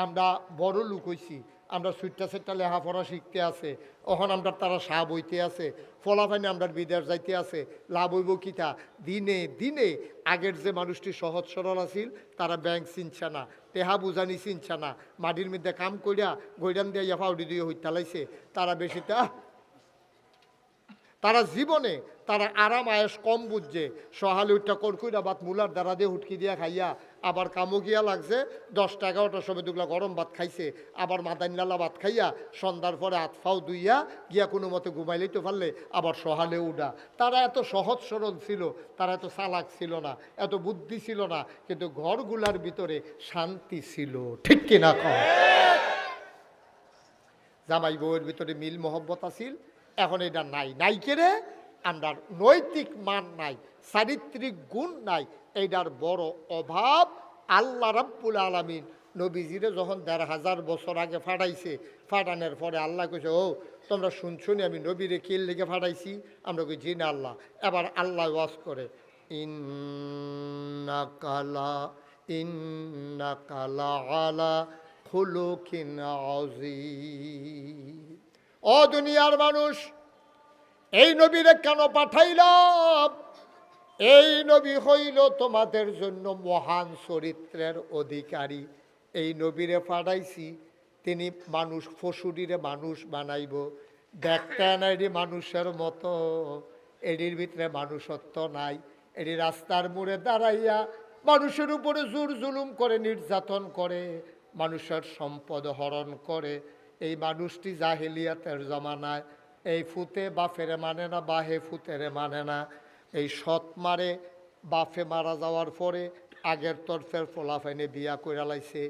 আমরা বড় লোক হইছি, আমরা সুইটটা সেটটা লেখাপড়া শিখতে আছে, ওখান আমরা তারা সাপ হইতে আছে, ফলাফাইনে আমরা বিদেশ যাইতে আছে, লাভ হইব কিতা। দিনে দিনে আগের যে মানুষটি সহজ সরল আছিল, তারা ব্যাংক চিনছে না, টেহা বুঝানি চিনছে না, মাটির মধ্যে কাম করিয়া গৈরান দিয়া ফাউডি দিয়ে হইতে লাইছে, তারা বেশিটা তারা জীবনে তারা আরাম আয়েস কম বুঝছে। সহালে উঠটা কড়কুইরা ভাত মূলার দ্বারা দিয়ে হুটকি দিয়া খাইয়া আবার কামো গিয়া লাগছে, 10টা 11টার সময় দুগুলা গরম ভাত খাইছে, আবার মাদাইনালা ভাত খাইয়া সন্ধ্যার পরে হাত ফাও দুইয়া গিয়া কোনো মতে ঘুমাইলেই তো পারলে আবার সহালে উঠা। তারা এত সহজ সরল ছিল, তারা এত চালাক ছিল না, এত বুদ্ধি ছিল না, কিন্তু ঘরগুলার ভিতরে শান্তি ছিল, ঠিক কিনা কম। জামাই বউয়ের ভিতরে মিল মহব্বত আছিল, এখন এটা নাই। নাই কেড়ে আমরা নৈতিক মান নাই, চারিত্রিক গুণ নাই, এইটার বড় অভাব। আল্লাহ রাব্বুল আলামিন নবীজিরে যখন ১,৫০০ বছর আগে ফাটাইছে, ফাটানোর পরে আল্লাহ কইছে, ও তোমরা শুনছো নি আমি নবীরে কিল লেগে ফাটাইছি? আমরা কই জি না আল্লাহ। এবার আল্লাহ ওয়াজ করে, ইন্নাকালা আলা খুলুকিন আযীম। ও দুনিয়ার মানুষ, এই নবীরে কেন পাঠাইলাম? এই নবী হইল তোমাদের জন্য মহান চরিত্রের অধিকারী। এই নবীরে পাঠাইছি, তিনি মানুষ ফসুরিরে মানুষ বানাইব। দেখতে না এটি মানুষের মতো, এটির ভিতরে মানুষত্ব নাই। এটি রাস্তার মোড়ে দাঁড়াইয়া মানুষের উপরে জোর জুলুম করে, নির্যাতন করে, মানুষের সম্পদ হরণ করে। এই মানুষটি জাহেলিয়াতের জমানায় এই ফুতে বাফেরে মানে না, বাহে ফুতেরে মানে না। এই সৎ মারে, বাফে মারা যাওয়ার পরে আগের তরফের ফলাফাইনে বিয়া কইরা লাইছে।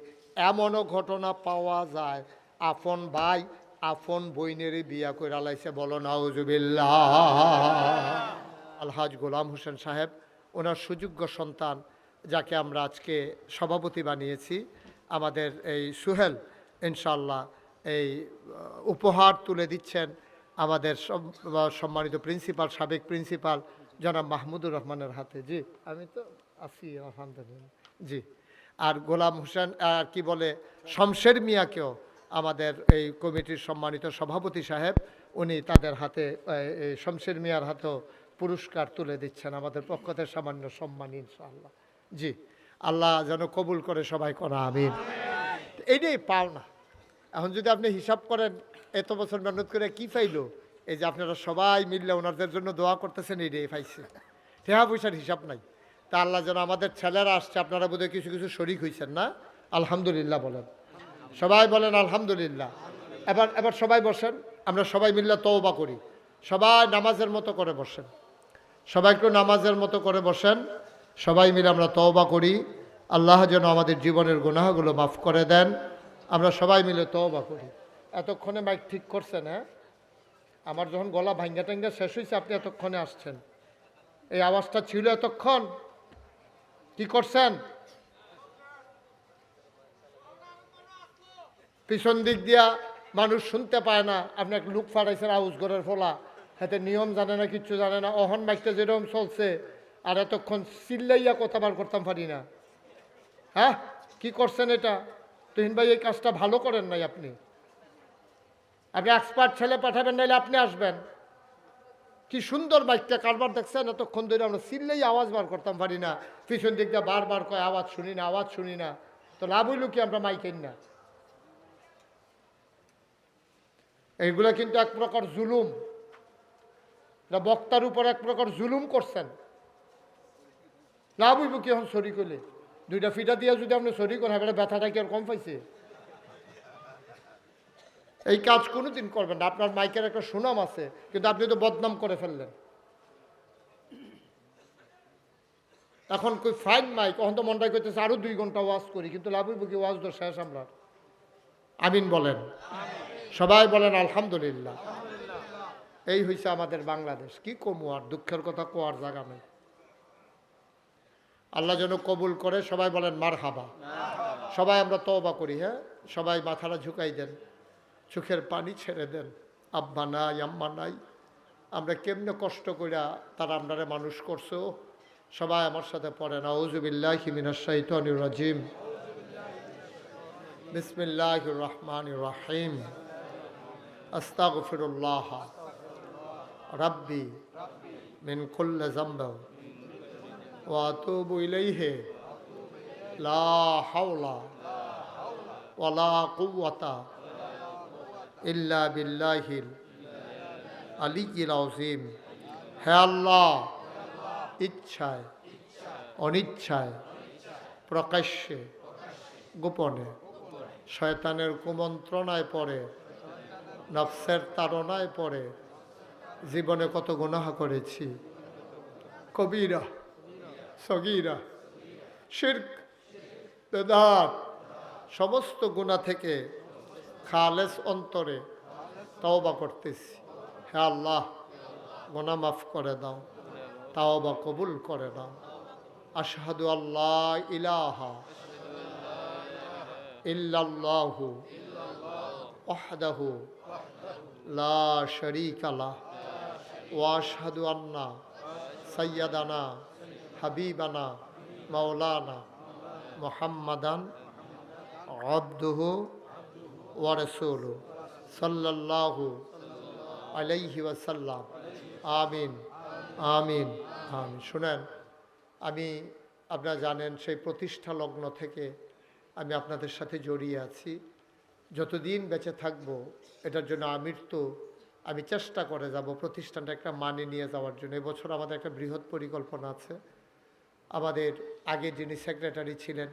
এমনও ঘটনা পাওয়া যায়, আপন ভাই আপন বইনেরই বিয়া কইরা লাইছে। বলো নাউজুবিল্লাহ। আলহাজ গোলাম হোসেন সাহেব, ওনার সুযোগ্য সন্তান, যাকে আমরা আজকে সভাপতি বানিয়েছি, আমাদের এই সুহেল, ইনশাল্লাহ এই উপহার তুলে দিচ্ছেন আমাদের সম্মানিত প্রিন্সিপাল, সাবেক প্রিন্সিপাল জনাব মাহমুদুর রহমানের হাতে। জি, আমি তো আছি আলহামদুলিল্লাহ। জি, আর গোলাম হোসেন কি বলে শমশের মিয়াকেও আমাদের এই কমিটির সম্মানিত সভাপতি সাহেব, উনি তাদের হাতে শমশের মিয়ার হাতেও পুরস্কার তুলে দিচ্ছেন আমাদের পক্ষ থেকে সামান্য সম্মান, ইনশাআল্লাহ। জি, আল্লাহ যেন কবুল করে সবাই করা আমিন। এইটাই পাওনা। এখন যদি আপনি হিসাব করেন এত বছর মেহনত করে কি পাইলো, এই যে আপনারা সবাই মিললে ওনাদের জন্য দোয়া করতেছেন, এইটাই পাইছে। টেহা পয়সার হিসাব নাই। তা আল্লাহ যেন আমাদের ছেলেরা আসছে, আপনারা বোধহয় কিছু কিছু শরিক হয়েছেন না? আলহামদুলিল্লাহ বলেন, সবাই বলেন আলহামদুলিল্লাহ। এবার সবাই বসেন, আমরা সবাই মিললে তওবা করি। সবাই নামাজের মতো করে বসেন, সবাই একটু নামাজের মতো করে বসেন। সবাই মিলে আমরা তওবা করি, আল্লাহ যেন আমাদের জীবনের গুনাহগুলো মাফ করে দেন। আমরা সবাই মিলে তওবা করি। এতক্ষণে মাইক ঠিক করছেন? হ্যাঁ, আমার যখন গলা ভাঙ্গা টাঙ্গা শেষ হয়েছে, আপনি এতক্ষণে আসছেন। এই আওয়াজটা ছিল এতক্ষণ, কি করছেন? পিছন দিক দিয়া মানুষ শুনতে পায় না, আপনি এক লুক ফাটাইছেন আউস ঘরের ফলা, হাতে নিয়ম জানে না, কিচ্ছু জানে না। অহন মাইকটা যেরকম চলছে, আর এতক্ষণ চিল্লাইয়া কথা বার করতাম পারি না। হ্যাঁ, কি করছেন এটা? তুহিন ভাই এই কাজটা ভালো করেন নাই। আপনি এক্সপার্ট ছেলে পাঠাবেন, নাইলে আপনি আসবেন। কি সুন্দর মাইকটা কারবার দেখছেন, এতক্ষণ ধরে আমরা চিল্লাই আওয়াজ বার করতাম পারি না। পিছন দিক দিয়ে বারবার কয় আওয়াজ শুনি না, আওয়াজ শুনি না। তো লাভ হইল কি? আমরা মাইকেন না। এইগুলা কিন্তু এক প্রকার জুলুম, বক্তার উপর এক প্রকার জুলুম করছেন। লাভ হইব কি এখন শরিক হইলে? 2টা ফিটা দিয়ে যদি আপনি শরিক করেন, এবারে ব্যথাটা কি আর কম পাইছে? এই কাজ কোনোদিন করবেন না। আপনার মাইকের একটা সুনাম আছে, কিন্তু আপনি তো বদনাম করে ফেললেন। এখন কই ফাইন মাইক, এখন তো মনটাই করতেছে আরো 2 ঘন্টা ওয়াজ করি, কিন্তু লাভ হইব কি? ওয়াজ তো শেষ আমরা। আমিন বলেন। সবাই বলেন আলহামদুলিল্লাহ। এই হইছে আমাদের বাংলাদেশ। কি কমু আর, দুঃখের কথা কোয়ার জায়গা নেই। আল্লাহ যেন কবুল করে, সবাই বলেন মারহাবা। সবাই আমরা তওবা করি। হ্যাঁ, সবাই মাথাটা ঝুঁকাই দেন, চোখের পানি ছেড়ে দেন। আব্বা নাই, আম্মা নাই, আমরা কেমনে কষ্ট কইরা তারা আমরারে মানুষ করছো। সবাই আমার সাথে পড়েন আউযু বিল্লাহি মিনাশ শাইতানির রাজিম, বিসমিল্লাহির রহমানির রহিম, আস্তাগফিরুল্লাহ রাব্বি মিন কুল্লি যামবিন ওয়া আতুবু ইলাইহি লা হাওলা ওয়ালা কুওয়াতা ইল্লা বিল্লাহিল আলিয়্যিল আযীম। হে আল্লাহ, ইচ্ছায় অনিচ্ছায় প্রকাশ্যে গোপনে শয়তানের কুমন্ত্রণায় পড়ে, নফসের তাড়নায় পড়ে জীবনে কত গুনাহ করেছি, কবিরা সগীরা শিরক বেদাত, সমস্ত গুনাহ থেকে খালেস অন্তরে তওবা করতেছি। হে আল্লাহ, গুনাহ মাফ করে দাও, তওবা কবুল করে দাও। আশহাদু আল্লা ইলাহা ইল্লাল্লাহু ওয়াহদাহু লা শারীকা লাহ ওয়া আশহাদু আন্না সাইয়্যিদানা হাবিবানা মাওলানা মুহাম্মাদান আবদুহু ওয়া রাসূলুহু সাল্লাল্লাহু আলাইহি ওয়াসাল্লাম। আমিন আমিন আমিন। শুনেন, আমি, আপনারা জানেন, সেই প্রতিষ্ঠা লগ্ন থেকে আমি আপনাদের সাথে জড়িয়ে আছি। যতদিন বেঁচে থাকবো এটার জন্য আমি চেষ্টা করে যাব প্রতিষ্ঠানটা একটা মানে নিয়ে যাওয়ার জন্য। এবছর আমাদের একটা বৃহৎ পরিকল্পনা আছে। আমাদের আগে যিনি সেক্রেটারি ছিলেন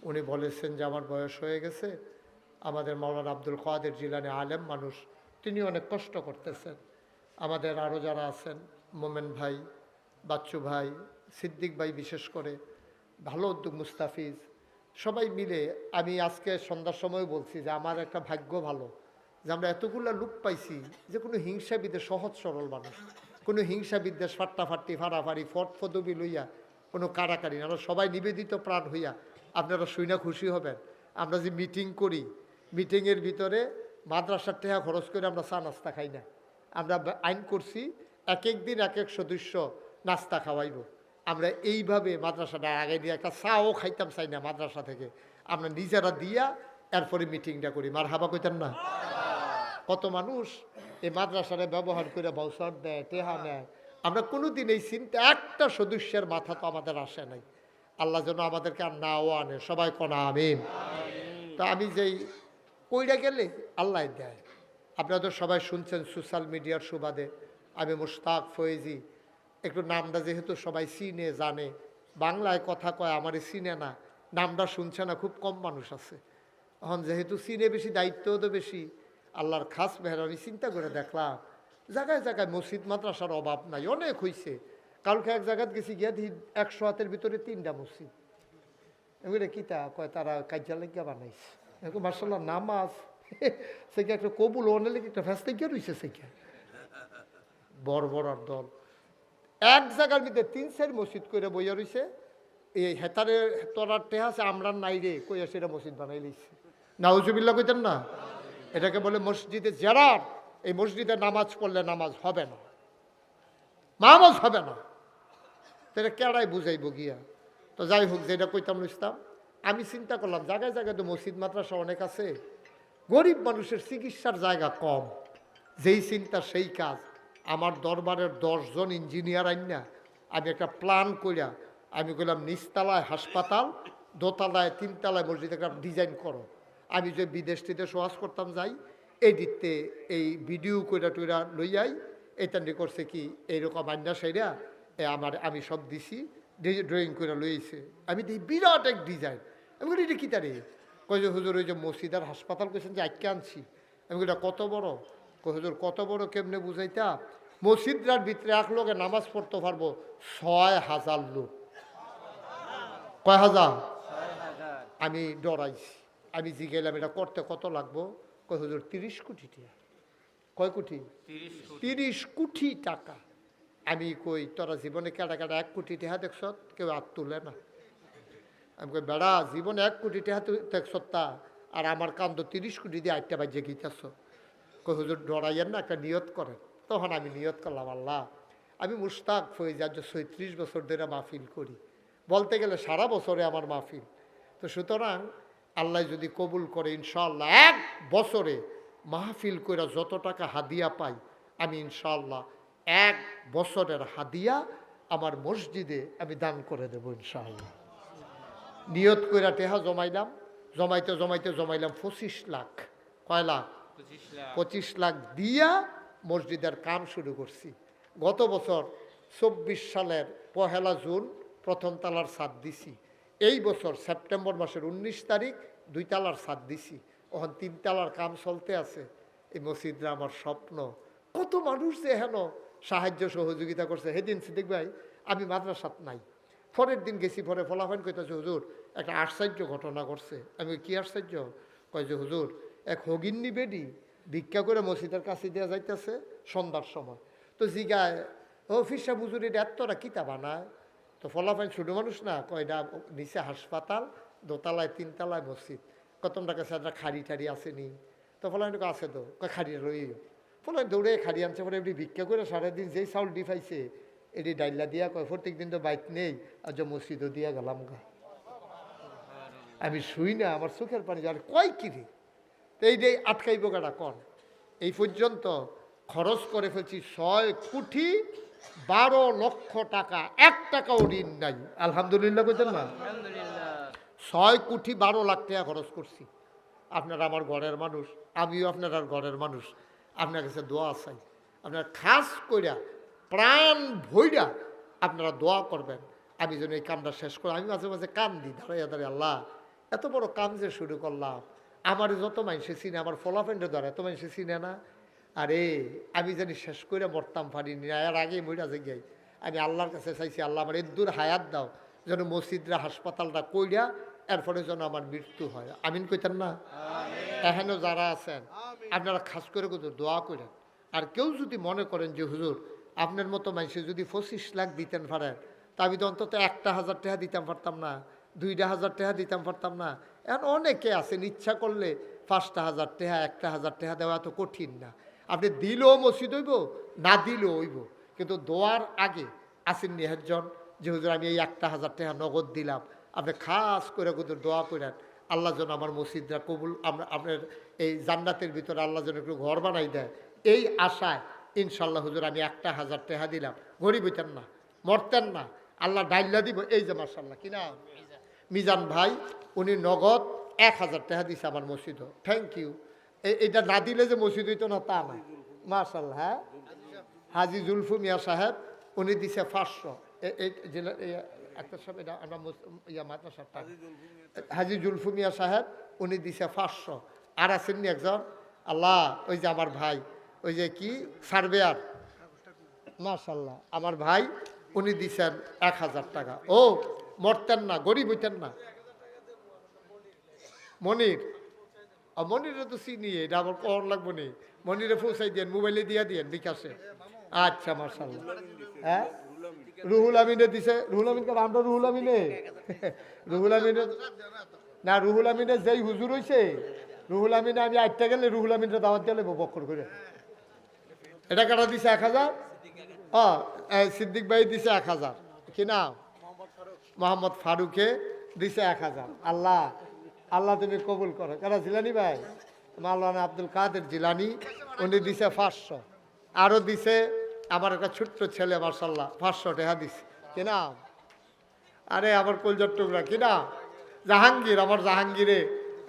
উনি বলেছেন যে আমার বয়স হয়ে গেছে, আমাদের মাওলানা আব্দুল কাদের জিলানী আলেম মানুষ, তিনি অনেক কষ্ট করতেছেন। আমাদের আরও যারা আছেন, মোমেন ভাই, বাচ্চু ভাই, সিদ্দিক ভাই, বিশেষ করে ভালো উদ্যোগ, মুস্তাফিজ, সবাই মিলে আমি আজকে সন্ধ্যার সময় বলছি যে আমার একটা ভাগ্য ভালো যে আমরা এতগুলো লোক পাইছি যে কোনো হিংসা বিদ্বেষ, সহজ সরল মানুষ, কোনো হিংসা বিদ্বেষ, ফাট্টাফাট্টি, ফাড়াফাড়ি, ফদবি লইয়া কোনো কারাকারি না, আমরা সবাই নিবেদিত প্রাণ হইয়া। আপনারা শুইনা খুশি হবেন, আমরা যে মিটিং করি, মিটিংয়ের ভিতরে মাদ্রাসার টাকা খরচ করে আমরা চা নাস্তা খাই না। আমরা আইন করছি এক এক দিন এক এক সদস্য নাস্তা খাওয়াইব। আমরা এইভাবে মাদ্রাসাটা আগে দিয়ে একটা চাও খাইতাম চাই না মাদ্রাসা থেকে, আমরা নিজেরা দিয়া এরপরে মিটিংটা করি। মার হাবা কইতেন না? কত মানুষ এই মাদ্রাসাটা ব্যবহার করে ভাউচার দেয়, টেহা নেয়। আমরা কোনোদিন এই চিন্তা একটা সদস্যের মাথা তো আমাদের আসে নাই। আল্লাহ যেন আমাদেরকে আর নাও আনে, সবাই কনা আমিন। তা আমি যেই কইরা গেলে আল্লাহ দেয়। আপনারা তো সবাই শুনছেন সোশ্যাল মিডিয়ার সুবাদে আমি মুশতাক ফয়েজি, একটু নামটা যেহেতু সবাই চিনে জানে, বাংলায় কথা কয়, আমারই চিনে না, নামটা শুনছে না, খুব কম মানুষ আছে। এখন যেহেতু চিনে বেশি, দায়িত্বও তো বেশি, আল্লাহর খাস মেহরবানি। চিন্তা করে দেখলাম জায়গায় জায়গায় মসজিদ মাদ্রাসার অভাব নাই, অনেক হয়েছে। কালকে এক জায়গায় গেছি গিয়া 100 হাতের ভিতরে 3টা মসজিদ। এগুলো কিতা কয় তারা কার্যালয় বানাইছে, এরকম মার্শাল্লাহ নামাজ সে একটা কবুল অনেক একটা ফেস্তে গিয়ে রয়েছে। সে বড় বড় দল এক জায়গার মধ্যে 3-4 মসজিদ করে বইয়া রয়েছে। এই হেতারে তোরার টেহাছে আমরা নাই রে কইয়া সেটা মসজিদ বানাই লইছে। নাউজুবিল্লাহ কইতেন না? এটাকে বলে মসজিদে জেরার। এই মসজিদে নামাজ পড়লে নামাজ হবে না, নামাজ হবে না, তাহলে কেড়াই বুঝাইব গিয়া। তো যাই হোক, যেটা কইতাম ইসলাম, আমি চিন্তা করলাম জায়গায় জায়গায় তো মসজিদ মাদ্রাসা অনেক আছে, গরিব মানুষের চিকিৎসার জায়গা কম। যেই চিন্তা সেই কাজ। আমার দরবারের 10 জন ইঞ্জিনিয়ার আইনা আমি একটা প্ল্যান কইরা আমি কইলাম নিচতলায় হাসপাতাল, দোতলায় 3তলায় মসজিদ একটা ডিজাইন করো। আমি যে বিদেশ টিদেশ ওয়াজ করতাম যাই, এডিটতে এই ভিডিও কইরা টইরা লইয়াই এটা নিয়ে করছে কি এইরকম আইনা সাইরা আমি সব দিছি, ড্রয়িং করে লইছে। আমি দিই বিরাট এক ডিজাইন। আমি বলি এটা কী তারে? কই যে হুজুর ওই যে মসজিদ আর হাসপাতাল কইছেন যে আজকে আনছি। আমি বলি কত বড়? কই হুজুর কত বড় কেমনে বুঝাইতা? মসজিদটার ভিতরে এক লোকে নামাজ পড়তে পারবো 6000 লোক। কয় হাজার? আমি ডরাইছি। আমি জিজ্ঞাইলাম এটা করতে কত লাগবো? কয় হুজুর 30 কোটি টাকা। কয় কোটি? 30 কোটি টাকা। আমি কই তোরা জীবনে কেডা কেডা 1 কোটি টাকা দেখছ? কেউ হাত তুলে না। আমি কই বেড়া জীবনে 1 কোটি টাকা দেখছ তা, আর আমার কান্দ 30 কোটি দিয়ে 8টা বাজে গিয়েছ। কই হুজুর ডরাইয়েন না, একটা নিয়ত করেন। তখন আমি নিয়ত করলাম, আল্লাহ আমি মুশতাক ফৈজাজ 36 বছর ধরে মাহফিল করি, বলতে গেলে সারা বছরে আমার মাহফিল। তো সুতরাং আল্লাহ যদি কবুল করে ইনশাআল্লাহ 1 বছরে মাহফিল করে যত টাকা হাদিয়া পাই, আমি ইনশাআল্লাহ 1 বছরের হাদিয়া আমার মসজিদে আমি দান করে দেবো ইনশাআল্লাহ। নিয়ত কইরা টেহা জমাইলাম, জমাইলাম 25 লাখ। কয় লাখ? 25 লাখ দিয়া মসজিদের কাম শুরু করছি। গত বছর 24 সালের 1 জুন প্রথম তালার ছাদ দিছি। এই বছর সেপ্টেম্বর মাসের 19 তারিখ 2 তালার ছাদ দিছি। ওখান 3 তালার কাম চলতে আছে। এই মসজিদরা আমার স্বপ্ন। কত মানুষ যে হেন সাহায্য সহযোগিতা করছে। সেদিন সিদ্দিক ভাই আমি মাদ্রাসাত নাই, পরের দিন গেছি, পরে ফলাফল কইতেছে হুজুর একটা আশ্চর্য ঘটনা করছে। আমি কি আশ্চর্য? কয় যে হুজুর এক হগিন্নি বেডি ভিক্ষা করে মসজিদের কাছে দেওয়া যাইতেছে সন্ধ্যার সময়। তো জিগায় ও ফিরসা হুজুর এটা এতটা কিতা বানায়? তো ফলাফল ছোটো মানুষ না, কয়টা নিচে হাসপাতাল, দোতলায় 3 তলায় মসজিদ। তোমরা কাছে একটা খাড়ি টাড়ি আসেনি? তো ফলাফল আছে তো, কয় খাড়ি রইও। ফলাফল দৌড়ে খাড়ি আনছে, পরে এমনি ভিক্ষা করে সারাদিন যেই চাউল ডিফাইছে এটি ডাইলা দিয়া কয় প্রত্যেক দিন তো বাইক নেই, আর যে মসজিদও দিয়া গেলাম গা। আমি শুই না, আমার চোখের পানি যার কয় কিরে। তো এই যে আটকাইব গাড়া কন। এই পর্যন্ত খরচ করে ফেলছি 6 কোটি 12 লক্ষ টাকা, 1 টাকাও ঋণ নাই। আলহামদুলিল্লাহ বলছেন না? 6 কোটি 12 লাখ টাকা খরচ করছি। আপনারা আমার ঘরের মানুষ, আমিও আপনার ঘরের মানুষ। আপনার কাছে দোয়া চাই, আপনার খাস কইরা প্রাণ ভইরা আপনারা দোয়া করবেন আমি যেন এই কামটা শেষ করি। আমি মাঝে মাঝে কাম দিই দাঁড়াইয়া দাঁড়িয়ে, আল্লাহ এত বড় কাম যে শুরু করলাম, আমার যত মানুষে চিনে, আমার ফলাফেন্ডের দ্বারা এত মানুষে চিনে না। আরে আমি জানি শেষ করে মরতাম পারিনি, এর আগেই মইরা যে যাই। আমি আল্লাহর কাছে চাইছি, আল্লাহ আমার এদূর হায়াত দাও, যেন মসজিদরা হাসপাতালটা কইরা এরপরে যেন আমার মৃত্যু হয়। আমিন কইতেন না? এখানেও যারা আছেন আপনারা খাস করে দোয়া করেন। আর কেউ যদি মনে করেন যে হুজুর আপনার মতো মানুষে যদি 25 লাখ দিতেন পারেন, তা আমি তো অন্তত 1,000 টাকা দিতাম পারতাম না, 2,000 টাকা দিতাম পারতাম না। এখন অনেকে আছেন ইচ্ছা করলে 5,000 টাকা 1,000 টাকা দেওয়া এত কঠিন না। আপনি দিলেও মসজিদ হইব, না দিলেও হইব। কিন্তু দোয়ার আগে আসেননি একজন যে হুজুর আমি এই 1,000 টাকা নগদ দিলাম, আপনি খাস করে হুজুর দোয়া করেন আল্লাহ যেন আমার মসজিদরা কবুল, আমরা আপনার এই জান্নাতের ভিতরে আল্লাহ যেন একটু ঘর বানাই দেয়। এই আশায় ইনশাল্লাহ হুজুর আমি 1,000 টাকা দিলাম। গরিব হইতেন না, মরতেন না, আল্লাহ ডাইল্লা দিব। এই যে মাশাল্লাহ কিনা মিজান ভাই, উনি নগদ 1,000 টাকা দিছে আমার মসজিদ। Thank you. এইটা না দিলে যে মসজিদ হইতো না তা না। মাশাল্লাহ। হ্যাঁ, হাজি জুলফু মিয়া সাহেব উনি দিছে 500। একটা সব এটা আমরা মাদ্রাসাটা হাজি জুলফু মিয়া সাহেব উনি দিছে 500। আর আসেননি একজন আল্লাহ, ওই যে আমার ভাই, ওই যে কি সার্ভেয়ার, মাশাল্লাহ আমার ভাই, উনি দিছেন 1,000 টাকা। ও মরতেন না, গরিব হইতেন না। মনির, মনিরে তো চিনি, এটা আমার কর লাগবো নি। মনিরে পৌঁছাই দিয়েন, মোবাইলে দিয়া দিয়েন বিকাশে। আচ্ছা মাশাল্লাহ। হ্যাঁ, রুহুল আমিনে দিছে। রুহুল আমিন কেন? আমরা রুহুল আমিনে রুহুল আমিনে না, রুহুল আমিনে যেই হুজুর হইছে, রুহুল আমিনে আমি 8টা গেলে রুহুল আমিনটা দাওয়াত দিলে বকর করে। এটা কাটা দিছে 1,000। সিদ্দিক ভাই দিছে 1,000। কি নাম? মোহাম্মদ ফারুকে দিছে 1,000। আল্লাহ আল্লাহ তুমি কবুল করো। কারা? জিলানি ভাই, মাওলানা আব্দুল কাদের জিলানি, উনি দিছে 500। আরও দিছে আমার একটা ছোট্ট ছেলে মাশাল্লাহ 500 টাকা দিছে। কি নাম? আরে আমার কলজার টুকরা, কি নাম? জাহাঙ্গীর, আমার জাহাঙ্গীরে।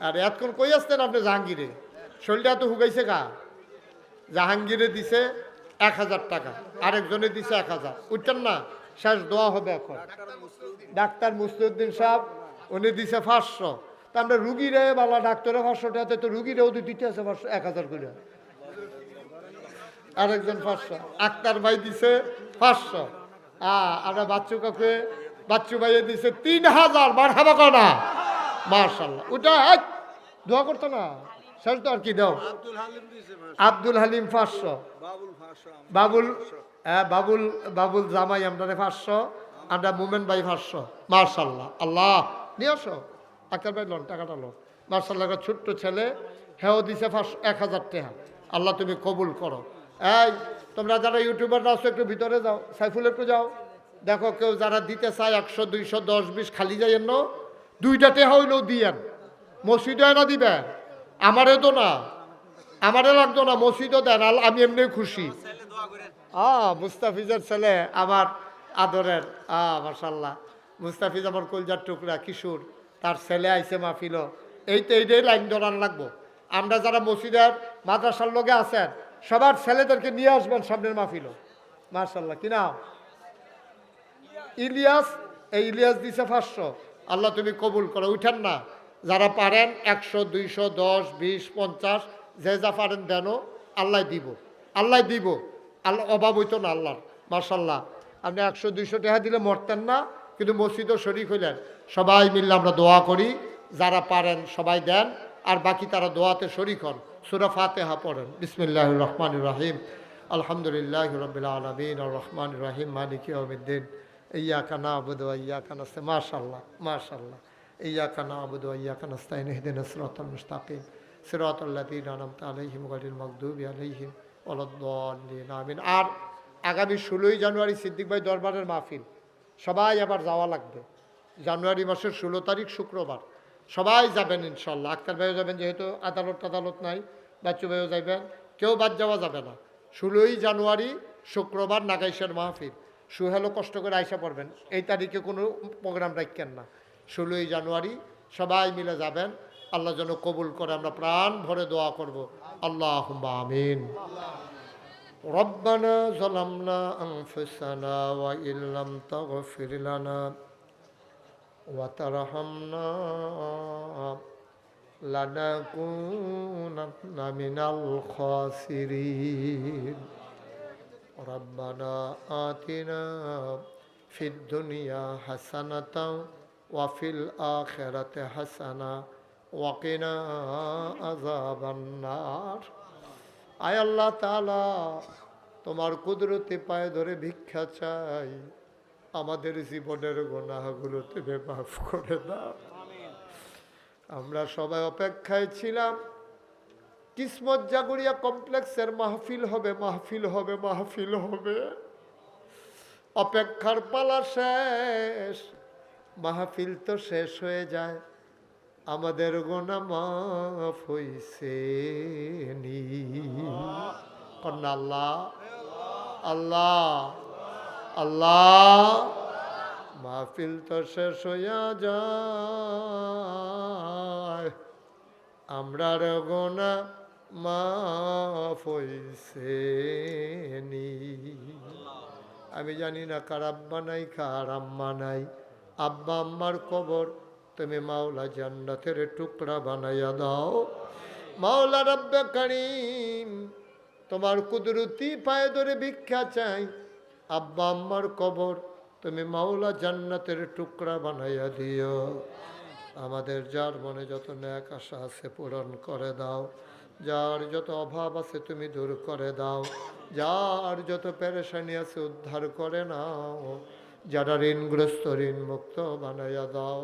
আরে এতক্ষণ কই আসতেন আপনি? জাহাঙ্গীরে শরীরটা এত হুগাইছে কা? জাহাঙ্গীরে দিছে 1,000 টাকা, আরেকজনে দিছে 1,000। উঠছেন না? শেষ দোয়া হবে এখন। ডাক্তার মুস্তিউদ্দিন সাহেব উনি দিছে 500। তা আমরা রুগীরে বালা ডাক্তারে 500 টাকা, তো রুগীরেও দিতে আছে 1,000 করে। আরেকজন 500। আক্তার ভাই দিছে 500। আমরা বাচ্চু কাকে, বাচ্চু ভাইয়ে দিছে 3,000। মারহাবা কনা মাশাআল্লাহ। ওটা দোয়া করতো না? শেষ তো আর কি দাও? আব্দুল হালিম 500, বাবুল বাবুল বাবুল জামাই আমরা 500, আমরা মোমেন ভাই 500। মার্শাল্লাহ, আল্লাহ নিয়ে আসো। আক্তার ভাই লোন টাকাটা লোন। মার্শাল্লাহ, ছোট্ট ছেলে হেও দিছে 1000 টাকা। আল্লাহ তুমি কবুল করো। এই তোমরা যারা ইউটিউবাররা আছো একটু ভিতরে যাও, সাইফুল একটু যাও, দেখো কেউ যারা দিতে চায় 100, 200, 10, 20 খালি যাইয়েন না, 2টা টাকা হইলেও দিয়েন। মসজিদে না দিবে, আমারে তো না, আমারে লাগতো না, মসজিদও দেন, আমি এমনি খুশি। মুস্তাফিজের ছেলে আমার আদরের, মাশাল্লাহ, মুস্তাফিজ আমার কলজার টুকরা কিশোর, তার ছেলে আইছে মাহফিল। এইটাই লাইন ধরান লাগবো। আমরা যারা মসজিদের মাদ্রাসার লোকে আছেন সবার ছেলেদেরকে নিয়ে আসবেন সামনের মাহফিল। মাশাল্লাহ, কি নাম? ইলিয়াস। এই ইলিয়াস দিছে 500। আল্লাহ তুমি কবুল করো। উঠেন না, যারা পারেন 100, 200, 10, 20, 50 যে যা পারেন দেন, আল্লাহ দিব, আল্লাহ দিব। আল্লাহ অভাব হইতো না আল্লাহর। মাশাল্লাহ, আপনি 100, 200 টাকা দিলে মরতেন না, কিন্তু মসজিদও শরীক হইলেন। সবাই মিললে আমরা দোয়া করি, যারা পারেন সবাই দেন, আর বাকি তারা দোয়াতে শরীক হন। সূরা ফাতিহা পড়েন। বিসমিল্লাহির রহমানির রহিম। আলহামদুলিল্লাহি রাব্বিল আলামিন আর রহমানির রহিম মালিকি ইয়াউমিদ্দিন। ইয়াকা না'বুদু ওয়া ইয়াকা নাস্তাঈন। মাশাআল্লাহ, মাশাআল্লাহ। ইয়াকা না'বুদু ওয়া ইয়াকা নাস্তাঈন। ইহদিনাস সিরাতাল মুস্তাকিম সিরাতাল লাযীনা আন'আমতা আলাইহিম গায়রিল মাগদুবি আলাইহিম ওয়ালাদ-দাল্লিন। আমিন। আর আগামী 16ই জানুয়ারি সিদ্দিক ভাই দরবারের মাহফিল, সবাই আবার যাওয়া লাগবে। জানুয়ারি মাসের 16 তারিখ শুক্রবার, সবাই যাবেন ইনশাল্লাহ। আক্তার ভাইও যাবেন, যেহেতু আদালত নাই, বাচ্চু ভাইও যাবেন, কেউ বাদ যাওয়া যাবে না। 16ই জানুয়ারি শুক্রবার নাগাইশের মাহফিল। সুহেলও কষ্ট করে আইসা পড়বেন, এই তারিখে কোনো প্রোগ্রাম রাখেন না। 16ই জানুয়ারি সবাই মিলে যাবেন। আল্লাহ যেন কবুল করে, আমরা প্রাণ ভরে দোয়া করব। আল্লাহুম্মা আমিন। রব্বানা যালামনা আনফুসানা ওয়া ইল্লাম তাগফির লানা ওয়া তারহামনা লানাকুনান্না মিনাল খাসিরিন। রব্বানা আতিনা ফিদ দুনিয়া হাসানাতাও ওয়া ফিল আখিরাতি হাসানা ওয়া কিনা আযাবান নার। আয় আল্লাহ তাআলা, তোমার কুদরতে পায়ে ধরে ভিক্ষা চাই, আমাদের জীবনের গুনাহগুলো তুমি মাফ করে দাও। আমরা সবাই অপেক্ষায় ছিলাম, কিসমত জাগরিয়া কমপ্লেক্সের মাহফিল হবে, মাহফিল হবে, মাহফিল হবে। অপেক্ষার পালা শেষ, মাহফিল তো শেষ হয়ে যায়, আমাদের গুনাহ মাফ হইছে নি? কন্যা আল্লাহ, আল্লাহ, আল্লাহ। মাহফিল তো শেষ হইয়া যায়, আমরার গুনাহ মাফ হইছে নি? আমি জানি না কার আব্বা নাই, কার আম্মা নাই। আব্বা আম্মার কবর তুমি মাওলা জান্নাতের টুকরা বানাইয়া দাও। মাওলা রব্বে কারীম, তোমার কুদরতি পায়ে ধরে ভিক্ষা চাই, আব্বা আম্মার কবর তুমি মাওলা জান্নাতের টুকরা বানাইয়া দিও। আমাদের যার মনে যত নেক আশা আছে পূরণ করে দাও, যার যত অভাব আছে তুমি দূর করে দাও, যার যত পেরেশানি আছে উদ্ধার করে নাও, যারা ঋণগ্রস্ত ঋণ মুক্ত বানাইয়া দাও,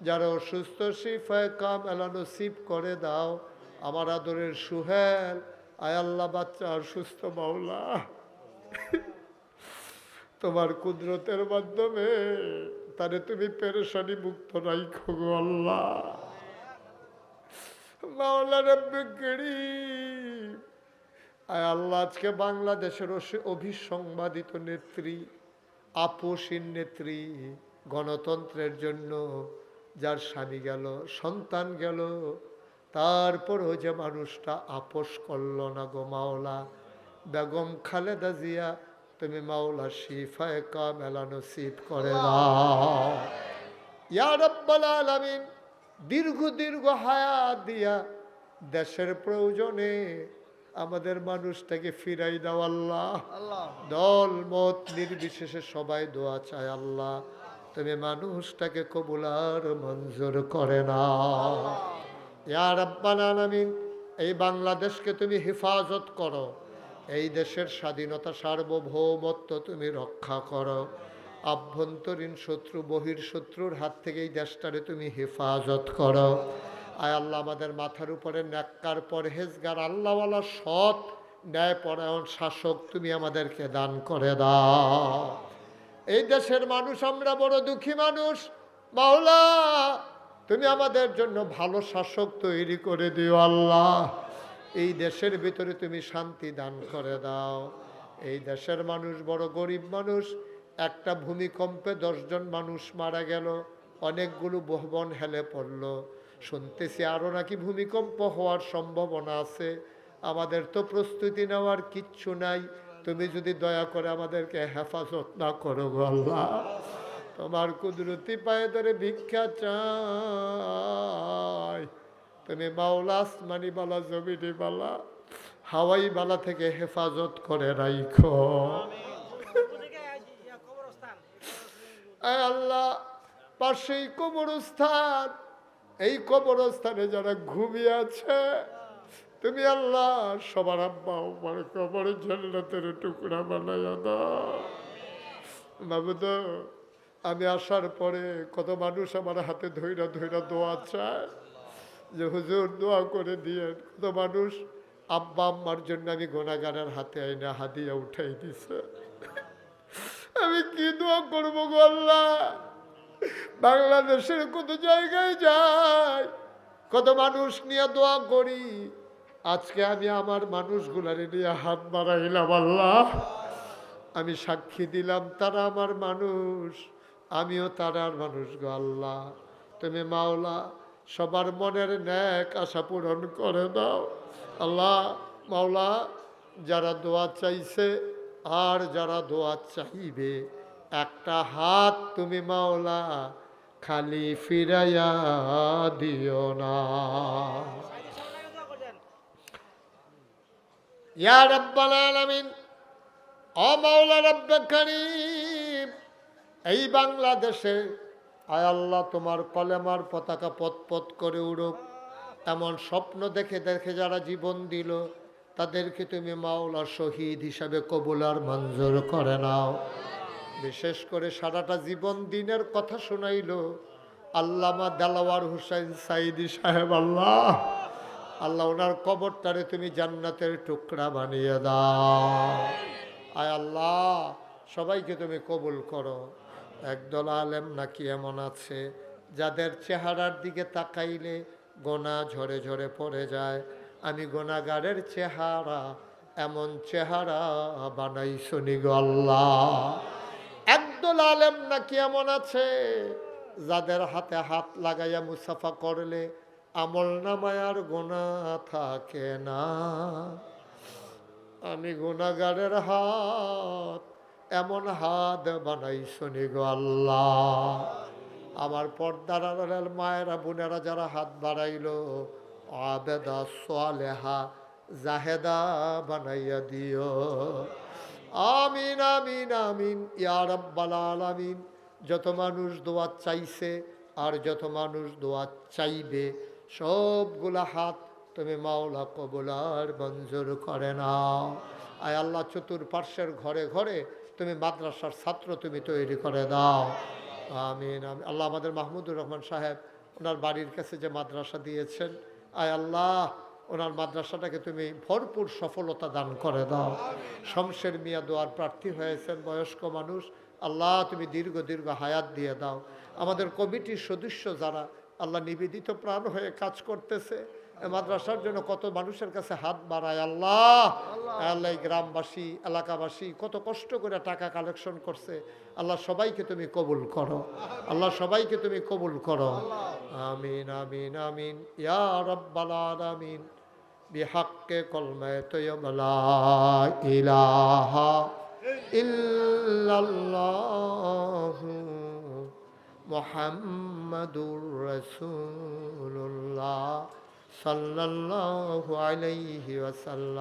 যারা অসুস্থ শিফায়ে কামেলা নসিব করে দাও। আমার আদরের সুহেল, আয় আল্লাহ বাচ্চা আর সুস্থ মাওলা, তোমার কুদরতের মাধ্যমে তারে তুমি পেরেশানি মুক্ত রাখো গো আল্লাহ। মাওলা রব্বে কারীম, আয় আল্লাহ আজকে বাংলাদেশের অভিসংবাদিত নেত্রী, আপসীন নেত্রী, গণতন্ত্রের জন্য যার স্বামী গেল, সন্তান গেল, তারপরও যে মানুষটা আপোষ করল না গো মাওলা, বেগম খালেদা জিয়া তুমি মাওলা শিফায়ে কামেলা নসিব করে দাও ইয়া রাব্বাল আলামিন। দীর্ঘ দীর্ঘ হায়াত দিয়া দেশের প্রয়োজনে আমাদের মানুষটাকে ফিরাই দাও আল্লাহ। দল মত নির্বিশেষে সবাই দোয়া চায় আল্লাহ, তুমি মানুষটাকে কবুল আর মঞ্জুর করে নাও ইয়া রাব্বাল আলামিন। এই বাংলাদেশকে তুমি হেফাজত করো, এই দেশের স্বাধীনতা সার্বভৌমত্ব তুমি রক্ষা করো, আভ্যন্তরীণ শত্রু বহির শত্রুর হাত থেকে এই দেশটারে তুমি হেফাজত করো। আয় আল্লাহ, আমাদের মাথার উপরে নেককার পরহেজগার আল্লাহওয়ালা সৎ ন্যায়পরায়ণ শাসক তুমি আমাদেরকে দান করে দাও। এই দেশের মানুষ আমরা বড় দুঃখী মানুষ, মাওলা তুমি আমাদের জন্য ভালো শাসক তৈরি করে দিও আল্লাহ। এই দেশের ভিতরে তুমি শান্তি দান করে দাও। এই দেশের মানুষ বড় গরিব মানুষ, একটা ভূমিকম্পে 10 জন মানুষ মারা গেল, অনেকগুলো ভবন হেলে পড়ল। শুনতেছি আরও নাকি ভূমিকম্প হওয়ার সম্ভাবনা আছে। আমাদের তো প্রস্তুতি নেওয়ার কিচ্ছু নাই। তুমি যদি দয়া করে আমাদেরকে হেফাজত না করো গো আল্লাহ, তোমার কুদরতি পায়ে ধরে ভিক্ষা চাই। তুমি মাওলা আসমানি বালা জমিনি বালা হাওয়াই বালা থেকে হেফাজত করে রাইখো। আল্লাহ, পাশেই কবরস্থান, এই কবরস্থানে যারা ঘুমিয়ে আছে তুমি আল্লাহ সবার আব্বা আমার কবরের জান্নাতের টুকরা বানাইয়া দাও। মাবুদ, আমি আসার পরে কত মানুষ আমার হাতে ধইরা ধইরা দোয়া চায় যে হুজুর দোয়া করে দিয়ে, কত মানুষ আব্বা আম্মার জন্য আমি গুনাহগারের হাতে আইনা হাদিয়া উঠাই দিছে। আমি কি দোয়া করবো গো আল্লাহ? বাংলাদেশের কত জায়গায় যাই, কত মানুষ নিয়ে দোয়া করি। আজকে আমি আমার মানুষগুলারে নিয়ে হাত বাড়াইলাম আল্লাহ, আমি সাক্ষী দিলাম তারা আমার মানুষ, আমিও তারার মানুষ গো আল্লাহ। তুমি মাওলা সবার মনের নেক আশা পূরণ করে দাও আল্লাহ। মাওলা, যারা দোয়া চাইছে আর যারা দোয়া চাইবে, একটা হাত তুমি মাওলা খালি ফিরাইয়া দিও না। ইয়া রাব্বাল আলামিন, ও মাওলা রব্বে কারীম, এই বাংলাদেশে আয় আল্লাহ তোমার কলেমার পতাকা পথ করে উড়ুক, এমন স্বপ্ন দেখে দেখে যারা জীবন দিল তাদেরকে তুমি মাওলা শহীদ হিসাবে কবুল আর মঞ্জুর করে নাও। বিশেষ করে সারাটা জীবন দিনের কথা শোনাইল আল্লামা দেলাওয়ার হুসাইন সাইদি সাহেব, আল্লাহ আল্লাহ ওনার কবরটারে তুমি জান্নাতের টুকরা বানিয়ে দাও। আয় আল্লাহ, সবাইকে তুমি কবুল করো। একদল আলেম নাকি এমন আছে যাদের চেহারার দিকে তাকাইলে গোনা ঝরে ঝরে পড়ে যায়। আমি গোনাগারের চেহারা এমন চেহারা বানাইছো নি গো আল্লাহ। একদল আলেম নাকি এমন আছে যাদের হাতে হাত লাগাইয়া মুসাফা করলে আমল নামায় আর গোনা থাকে না। আমি গুনাহগারের হাত এমন হাত বানাইছো নি গো আল্লাহ। আমার পর্দার আড়ালের মায়েরা বোনেরা যারা হাত বাড়াইলো, আবেদা সালেহা জাহেদা বানাইয়া দিও। আমিন আমিন আমিন ইয়া রাব্বাল আলামিন। যত মানুষ দোয়া চাইছে আর যত মানুষ দোয়া চাইবে, সবগুলা হাত তুমি মাওলা কবুল আর মঞ্জুর করে নাও। আয় আল্লাহ, চতুর্পার্শ্বের ঘরে ঘরে তুমি মাদ্রাসার ছাত্র তুমি তৈরি করে দাও। আমিন আমিন। আল্লাহ, আমাদের মাহমুদুর রহমান সাহেব ওনার বাড়ির কাছে যে মাদ্রাসা দিয়েছেন, আয় আল্লাহ ওনার মাদ্রাসাটাকে তুমি ভরপুর সফলতা দান করে দাও। শমশের মিয়া দোয়ার প্রার্থী হয়েছেন, বয়স্ক মানুষ, আল্লাহ তুমি দীর্ঘ দীর্ঘ হায়াত দিয়ে দাও। আমাদের কমিটির সদস্য যারা আল্লাহ নিবেদিত প্রাণ হয়ে কাজ করতেছে, মাদ্রাসার জন্য কত মানুষের কাছে হাত বাড়ায়, আল্লাহ আল্লাহ গ্রামবাসী এলাকাবাসী কত কষ্ট করে টাকা কালেকশন করছে, আল্লাহ সবাইকে তুমি কবুল করো, আল্লাহ সবাইকে তুমি কবুল করো। আমিন আমিন আমিন ইয়া রাব্বাল আলামিন। বিহাক্কে কলমায়ে তয়্যিবা লা ইলাহা ইল্লাল্লাহু মুহাম্মাদুর রাসূলুল্লাহ সাল্লাল্লাহু আলাইহি ওয়াসাল্লাম।